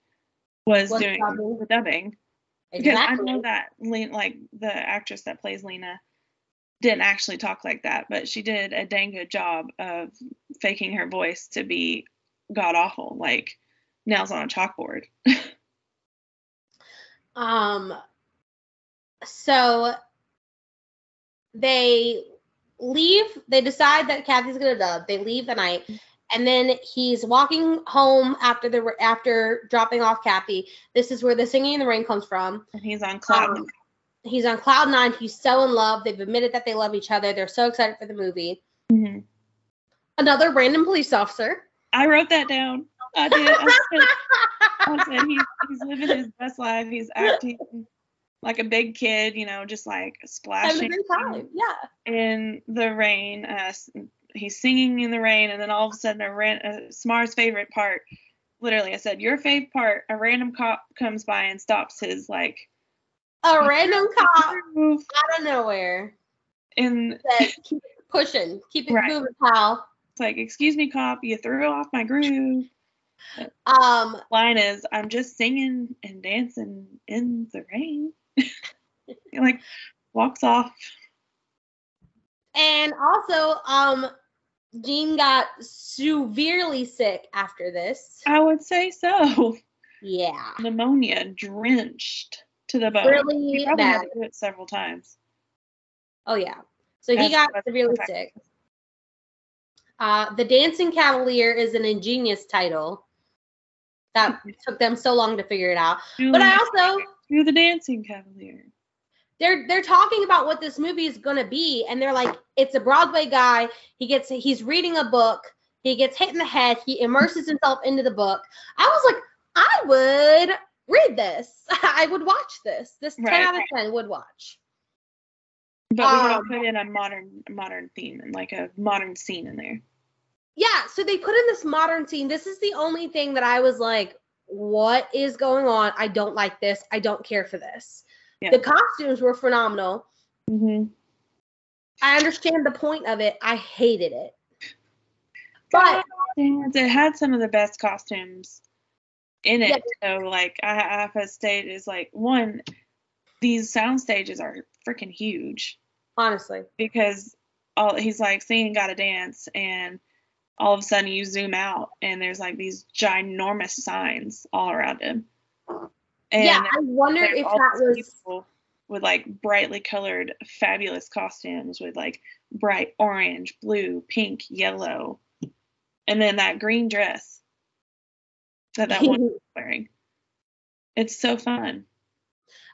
Speaker 2: was doing the dubbing. Because I know that like the actress that plays Lena didn't actually talk like that, but she did a dang good job of faking her voice to be god awful, like nails on a chalkboard.
Speaker 1: So they leave. They decide that Kathy's gonna dub. They leave the night, and then he's walking home after dropping off Kathy. This is where the Singing in the Rain comes from.
Speaker 2: And he's on cloud 9.
Speaker 1: He's on cloud 9. He's so in love. They've admitted that they love each other. They're so excited for the movie.
Speaker 2: Mm-hmm.
Speaker 1: Another random police officer.
Speaker 2: I wrote that down. I did. I said he's living his best life. He's acting like a big kid, you know, just like splashing in the rain. He's singing in the rain, and then all of a sudden, Samar's favorite part, literally, I said, your favorite part, a random cop comes by and stops his, like...
Speaker 1: A random cop out of nowhere.
Speaker 2: And
Speaker 1: says, keep it pushing. Keep it moving, pal.
Speaker 2: It's like, excuse me, cop, you threw off my groove. Line is, I'm just singing and dancing in the rain. He like walks off.
Speaker 1: And also, Jean got severely sick after this.
Speaker 2: I would say so.
Speaker 1: Yeah.
Speaker 2: Pneumonia drenched to the bone.
Speaker 1: Really
Speaker 2: he probably
Speaker 1: bad.
Speaker 2: had to do it several times.
Speaker 1: Oh yeah. So he got severely sick. The Dancing Cavalier is an ingenious title that took them so long to figure it out. But I also
Speaker 2: Do the Dancing Cavalier.
Speaker 1: They're talking about what this movie is gonna be, and they're like, it's a Broadway guy. He's reading a book. He gets hit in the head. He immerses himself into the book. I was like, I would read this. I would watch this. This 10 out of 10 would watch.
Speaker 2: But we gotta put in a modern theme and like a modern scene in there.
Speaker 1: Yeah, so they put in this modern scene. This is the only thing that I was like, what is going on? I don't like this. I don't care for this. Yeah. The costumes were phenomenal.
Speaker 2: Mm-hmm.
Speaker 1: I understand the point of it. I hated it. But
Speaker 2: it had some of the best costumes in it. Yeah. So like I have a stage is like one, these sound stages are freaking huge.
Speaker 1: Honestly.
Speaker 2: Because he's like singing Gotta Dance, and all of a sudden you zoom out and there's like these ginormous signs all around him. And
Speaker 1: yeah, I wondered if that was
Speaker 2: with like brightly colored, fabulous costumes with like bright orange, blue, pink, yellow, and then that green dress that one was wearing. It's so fun.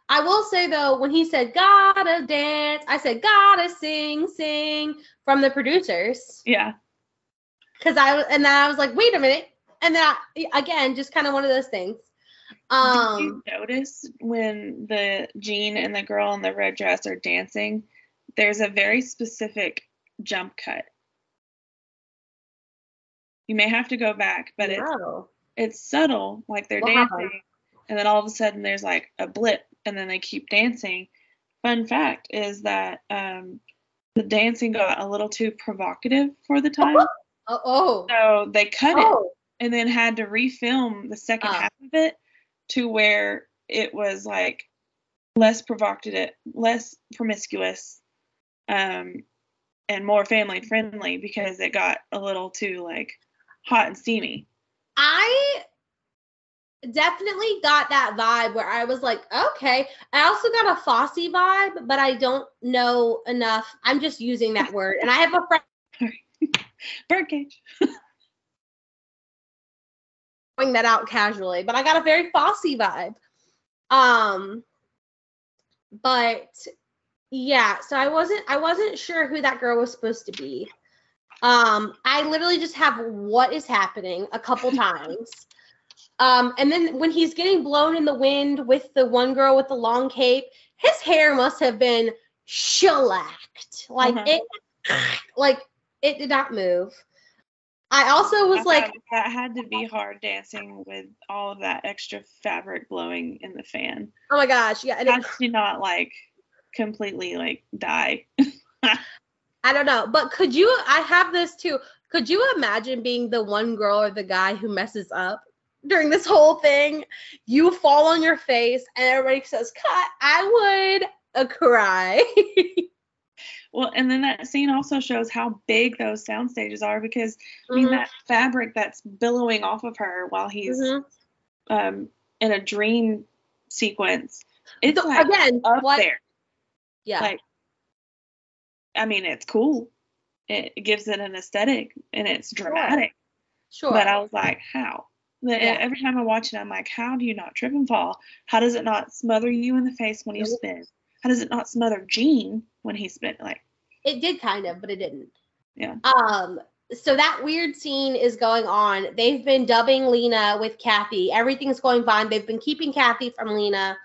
Speaker 1: I will say though, when he said gotta dance, I said gotta sing from the producers.
Speaker 2: Yeah.
Speaker 1: Because then I was like, wait a minute, and then again, just kind of one of those things.
Speaker 2: Did you notice when the Jean and the girl in the red dress are dancing, there's a very specific jump cut. You may have to go back, but it's subtle, like they're dancing, and then all of a sudden there's like a blip, and then they keep dancing. Fun fact is that the dancing got a little too provocative for the time. So they cut it and then had to refilm the second half of it to where it was like less provocative, less promiscuous, and more family friendly, because it got a little too like hot and steamy.
Speaker 1: I definitely got that vibe where I was like, okay. I also got a Fosse vibe, but I don't know enough. I'm just using that word. And I have a friend.
Speaker 2: Birdcage.
Speaker 1: throwing that out casually, but I got a very Fosse vibe. But yeah, so I wasn't sure who that girl was supposed to be. I literally just have what is happening a couple times. And then when he's getting blown in the wind with the one girl with the long cape, his hair must have been shellacked. Like it did not move. I also was like,
Speaker 2: that had to be hard dancing with all of that extra fabric blowing in the fan.
Speaker 1: oh my gosh, yeah.
Speaker 2: How did she not like completely like die?
Speaker 1: I don't know, but I have this too. Could you imagine being the one girl or the guy who messes up during this whole thing? You fall on your face and everybody says, cut. I would cry.
Speaker 2: Well, and then that scene also shows how big those sound stages are because, I mean, that fabric that's billowing off of her while he's in a dream sequence, it's like again, up there.
Speaker 1: Yeah.
Speaker 2: Like, I mean, it's cool. It gives it an aesthetic and it's dramatic.
Speaker 1: Sure.
Speaker 2: But I was like, how? Every time I watch it, I'm like, how do you not trip and fall? How does it not smother you in the face when you spin? How does it not smother Gene when he spin? Like,
Speaker 1: it did kind of, but it didn't.
Speaker 2: Yeah.
Speaker 1: So that weird scene is going on. They've been dubbing Lena with Kathy. Everything's going fine. They've been keeping Kathy from Lena.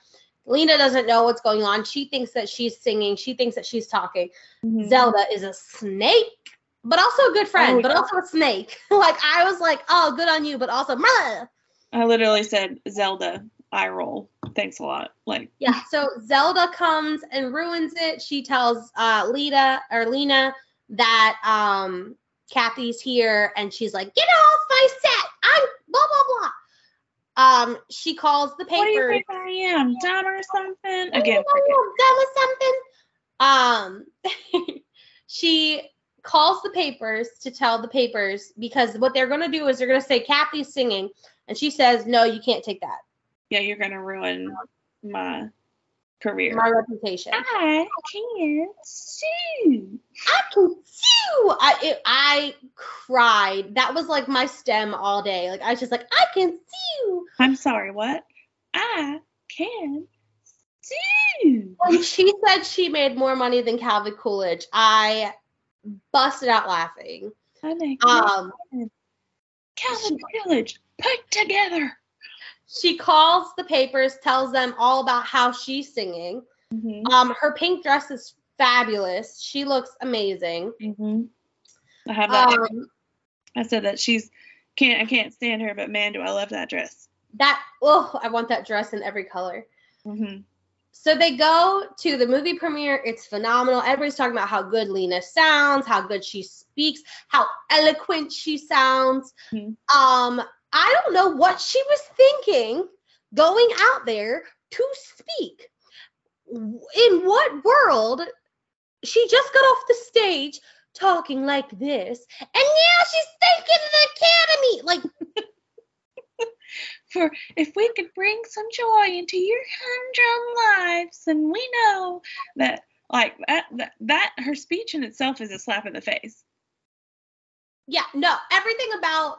Speaker 1: Lena doesn't know what's going on. She thinks that she's singing. She thinks that she's talking. Zelda is a snake, but also a good friend, but also a snake. Like, I was like, oh, good on you, but also, Mother!
Speaker 2: I literally said, Zelda, eye roll. Thanks a lot. Like,
Speaker 1: yeah, so Zelda comes and ruins it. She tells Lena that Kathy's here, and she's like, get off my set. I'm blah, blah, blah. She calls the papers.
Speaker 2: What do you think I am? Dumb or something? Again,
Speaker 1: dumb or something. She calls the papers to tell the papers because what they're going to do is they're going to say Kathy's singing, and she says, no, you can't take that.
Speaker 2: Yeah, you're going to ruin my career.
Speaker 1: My reputation.
Speaker 2: I can sue.
Speaker 1: I can sue. I cried. That was like my stem all day. Like, I was just like, I can sue.
Speaker 2: I'm sorry, what? I can sue.
Speaker 1: When she said she made more money than Calvin Coolidge, I busted out laughing.
Speaker 2: I make Calvin Coolidge put together.
Speaker 1: She calls the papers, tells them all about how she's singing. Her pink dress is fabulous. She looks amazing.
Speaker 2: I have that. I said that I can't stand her, but man, do I love that dress.
Speaker 1: I want that dress in every color. So they go to the movie premiere. It's phenomenal. Everybody's talking about how good Lena sounds, how good she speaks, how eloquent she sounds. I don't know what she was thinking going out there to speak. In what world? She just got off the stage talking like this, and now she's thanking the Academy. Like,
Speaker 2: for if we could bring some joy into your humdrum lives, and we know that, like, that her speech in itself is a slap in the face.
Speaker 1: Yeah, no, everything about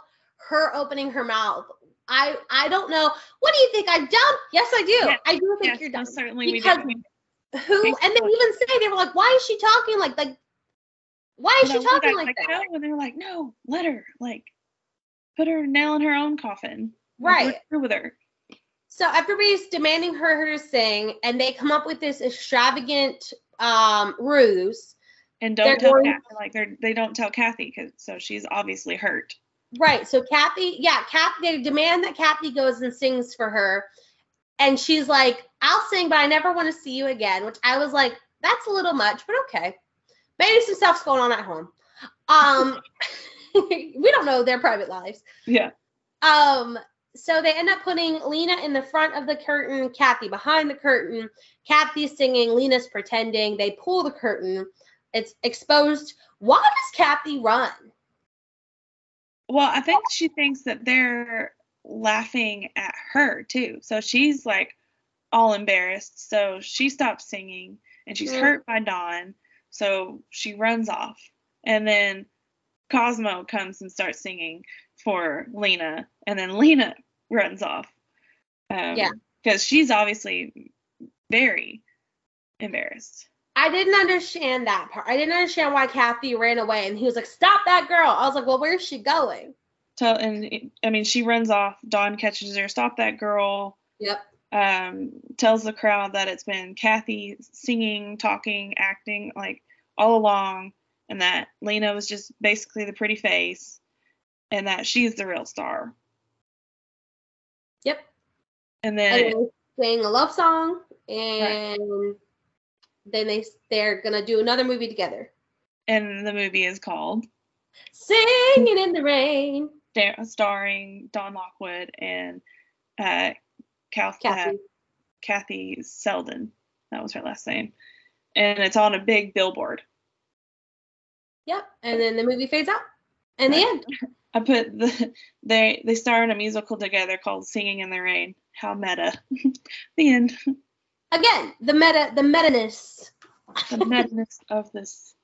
Speaker 1: her opening her mouth, I don't know. What do you think? I'm dumb? Yes, I do. Yeah. I do think you're dumb.
Speaker 2: Certainly
Speaker 1: because
Speaker 2: we do.
Speaker 1: And they even say, they were like, why is she talking like why is she talking like that?
Speaker 2: No, and they're like, no, let her, like, put her nail in her own coffin.
Speaker 1: Right.
Speaker 2: We're through with her.
Speaker 1: So everybody's demanding her to sing, and they come up with this extravagant ruse.
Speaker 2: And don't tell Kathy, they don't tell Kathy, so she's obviously hurt.
Speaker 1: Right. So Kathy, they demand that Kathy goes and sings for her. And she's like, I'll sing, but I never want to see you again, which I was like, that's a little much, but okay. Maybe some stuff's going on at home. We don't know their private lives.
Speaker 2: Yeah.
Speaker 1: So they end up putting Lena in the front of the curtain, Kathy behind the curtain. Kathy's singing, Lena's pretending. They pull the curtain. It's exposed. Why does Kathy run?
Speaker 2: Well, I think she thinks that they're laughing at her too. So she's like all embarrassed. So she stops singing and she's hurt by Dawn. So she runs off. And then Cosmo comes and starts singing for Lena. And then Lena runs off.
Speaker 1: Yeah.
Speaker 2: Because she's obviously very embarrassed.
Speaker 1: I didn't understand that part. I didn't understand why Kathy ran away, and he was like, "Stop that girl." I was like, "Well, where's she going?"
Speaker 2: She runs off. Dawn catches her. Stop that girl.
Speaker 1: Yep.
Speaker 2: Tells the crowd that it's been Kathy singing, talking, acting like all along, and that Lena was just basically the pretty face, and that she's the real star.
Speaker 1: Yep.
Speaker 2: And then
Speaker 1: they sing a love song, and then they're gonna do another movie together.
Speaker 2: And the movie is called
Speaker 1: Singing in the Rain,
Speaker 2: starring Dawn Lockwood and Kathy Selden. That was her last name. And it's on a big billboard.
Speaker 1: Yep. And then the movie fades out. And the end.
Speaker 2: I put they star in a musical together called Singing in the Rain. How meta. The end.
Speaker 1: Again, the meta-ness.
Speaker 2: The meta-ness of this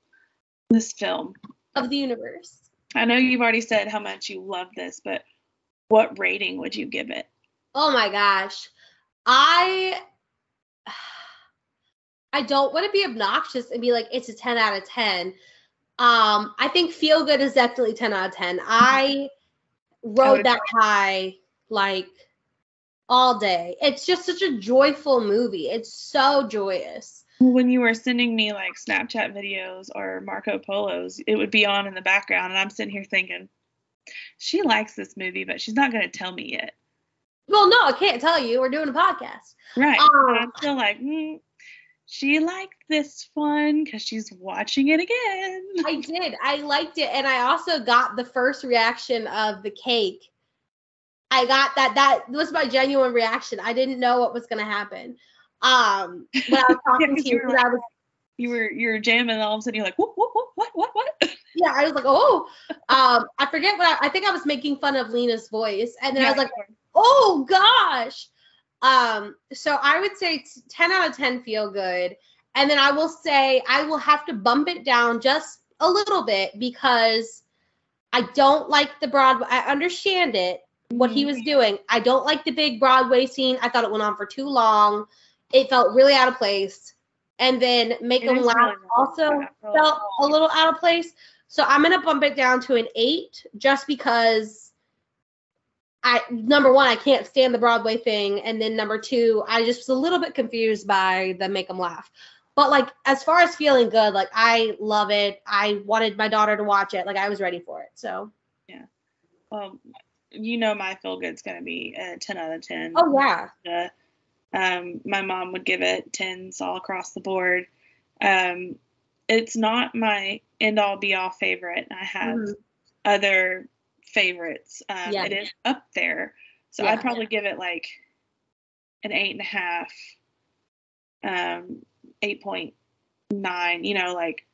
Speaker 2: film.
Speaker 1: Of the universe.
Speaker 2: I know you've already said how much you love this, but what rating would you give it?
Speaker 1: Oh my gosh. I don't want to be obnoxious and be like, it's a 10 out of 10. I think Feel Good is definitely 10 out of 10. I rode that high like all day. It's just such a joyful movie. It's so joyous.
Speaker 2: When you were sending me like Snapchat videos or Marco Polos, it would be on in the background, and I'm sitting here thinking, she likes this movie, but she's not going to tell me yet.
Speaker 1: Well, no, I can't tell you. We're doing a podcast.
Speaker 2: Right. I'm still like, she liked this one because she's watching it again.
Speaker 1: I did. I liked it. And I also got the first reaction of the cake. I got that was my genuine reaction. I didn't know what was going to happen. When I was talking to you,
Speaker 2: you were jamming, and all of a sudden you're like, what?
Speaker 1: Yeah, I was like, oh, I forget I think I was making fun of Lena's voice, and then I was like, oh gosh. So I would say 10 out of 10 Feel Good, and then I will say I will have to bump it down just a little bit because I don't like the Broadway. I understand it, what he was doing. I don't like the big Broadway scene. I thought it went on for too long. It felt really out of place. And then Make 'Em Laugh also felt a little out of place. So I'm going to bump it down to an 8 just because number one, I can't stand the Broadway thing. And then number 2, I just was a little bit confused by the Make 'Em Laugh. But like, as far as Feeling Good, like I love it. I wanted my daughter to watch it. Like I was ready for it. So.
Speaker 2: Yeah. Well, you know, my Feel Good's going to be a 10 out of 10.
Speaker 1: Oh yeah.
Speaker 2: My mom would give it 10s all across the board. It's not my end-all be-all favorite. I have other favorites. It is up there. So I'd probably give it like an 8.5, 8.9, you know, like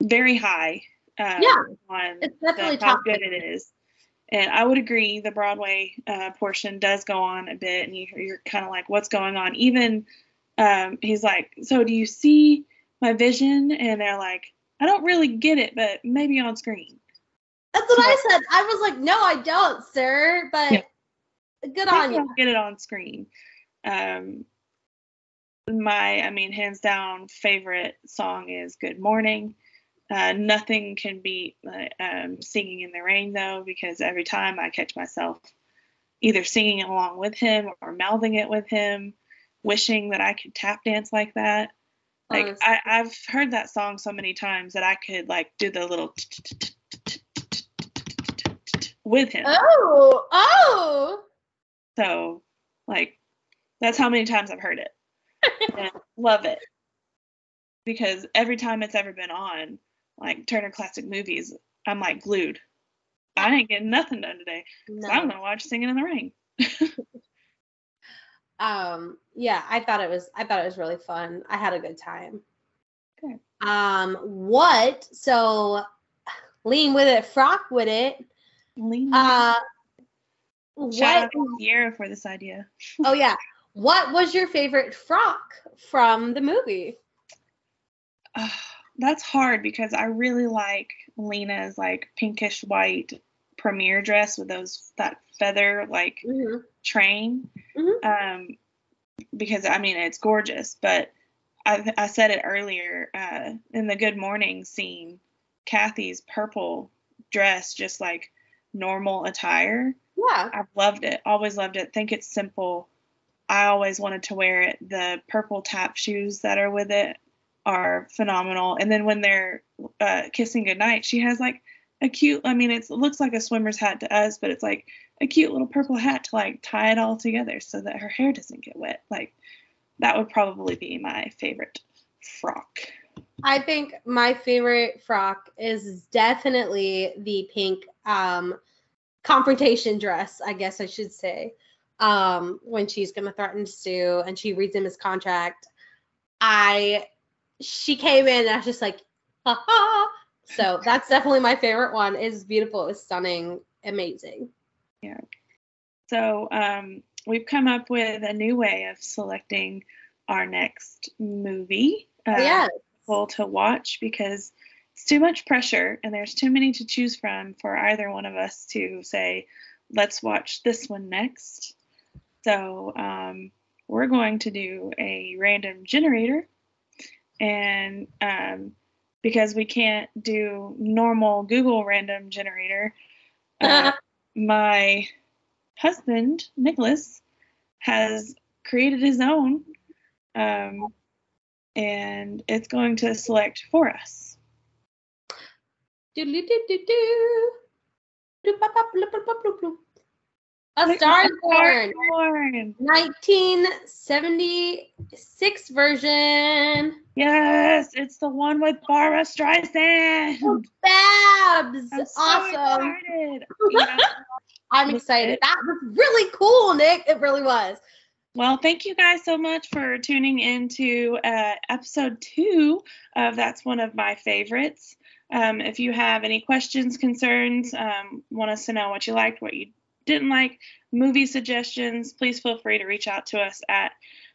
Speaker 2: very high on
Speaker 1: it's definitely
Speaker 2: how good it is. And I would agree the Broadway portion does go on a bit, and you're kind of like, what's going on? Even he's like, so do you see my vision? And they're like, I don't really get it, but maybe on screen.
Speaker 1: That's what I said. I was like, no, I don't, sir. But good on you.
Speaker 2: Get it on screen. My hands down favorite song is Good Morning. Nothing can beat Singing in the Rain, though, because every time I catch myself either singing along with him or mouthing it with him, wishing that I could tap dance like that. Like, I've heard that song so many times that I could, like, do the little with him.
Speaker 1: Oh!
Speaker 2: So, like, that's how many times I've heard it. And love it. Because every time it's ever been on, like Turner Classic Movies, I'm like glued. I ain't getting nothing done today. No. So I'm gonna watch Singing in the Rain.
Speaker 1: I thought it was really fun. I had a good time.
Speaker 2: Okay.
Speaker 1: So lean with it, frock with it.
Speaker 2: Shout out to Sierra for this idea.
Speaker 1: Oh yeah. What was your favorite frock from the movie?
Speaker 2: That's hard because I really like Lena's like pinkish white premiere dress with that feather like train. Because I mean it's gorgeous, but I said it earlier in the Good Morning scene, Kathy's purple dress, just like normal attire.
Speaker 1: Yeah.
Speaker 2: I've loved it. Always loved it. Think it's simple. I always wanted to wear it. The purple tap shoes that are with it are phenomenal. And then when they're kissing goodnight, she has like a cute, I mean, it looks like a swimmer's hat to us, but it's like a cute little purple hat to like tie it all together so that her hair doesn't get wet. Like, that would probably be my favorite frock.
Speaker 1: I think my favorite frock is definitely the pink confrontation dress, I guess I should say. When she's going to threaten Stu and she reads him his contract. She came in and I was just like, ha ha. So that's definitely my favorite one. It's beautiful. It's stunning. Amazing.
Speaker 2: Yeah. So we've come up with a new way of selecting our next movie to watch, because it's too much pressure and there's too many to choose from for either one of us to say, let's watch this one next. So we're going to do a random generator, and because we can't do normal Google random generator, my husband, Nicholas, has created his own, and it's going to select for us.
Speaker 1: A Star is Born. 1976 version.
Speaker 2: Yes, it's the one with Barbara Streisand.
Speaker 1: Oh, Babs.
Speaker 2: I'm
Speaker 1: awesome.
Speaker 2: So excited.
Speaker 1: I'm excited. That was really cool, Nick. It really was.
Speaker 2: Well, thank you guys so much for tuning into episode 2 of That's One of My Favorites. If you have any questions, concerns, want us to know what you liked, what you didn't like, movie suggestions, please feel free to reach out to us at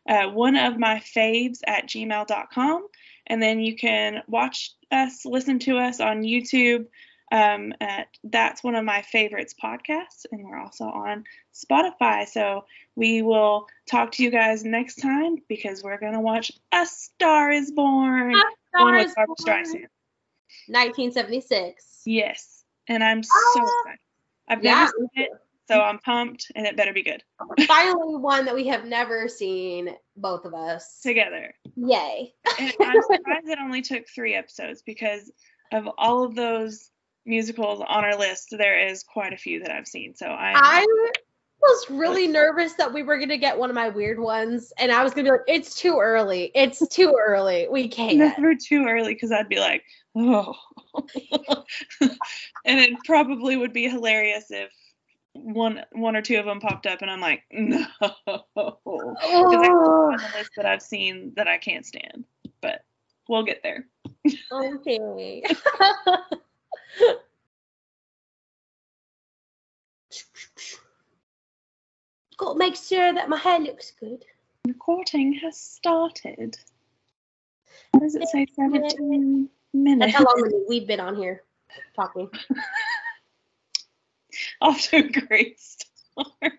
Speaker 2: oneofmyfaves@gmail.com. And then you can watch us, listen to us on YouTube at That's One of My Favorites podcast. And we're also on Spotify. So we will talk to you guys next time, because we're going to watch A Star is Born.
Speaker 1: One with
Speaker 2: Barbra Streisand.
Speaker 1: 1976.
Speaker 2: Yes. And I'm so excited. I've never seen it, so I'm pumped, and it better be good.
Speaker 1: Finally, one that we have never seen, both of us.
Speaker 2: Together.
Speaker 1: Yay.
Speaker 2: And I'm surprised it only took 3 episodes, because of all of those musicals on our list, there is quite a few that I've seen. So I
Speaker 1: was really nervous that we were going to get one of my weird ones, and I was going to be like, it's too early. It's too early. We can't.
Speaker 2: Never too early, because I'd be like, oh. And it probably would be hilarious if one or two of them popped up and I'm like, no. Because that's on the list that I've seen that I can't stand. But we'll get there.
Speaker 1: Okay. Got to make sure that my hair looks good.
Speaker 2: Recording has started. What does it say? 17 minutes.
Speaker 1: That's how long we've been on here talking.
Speaker 2: Off to a great start.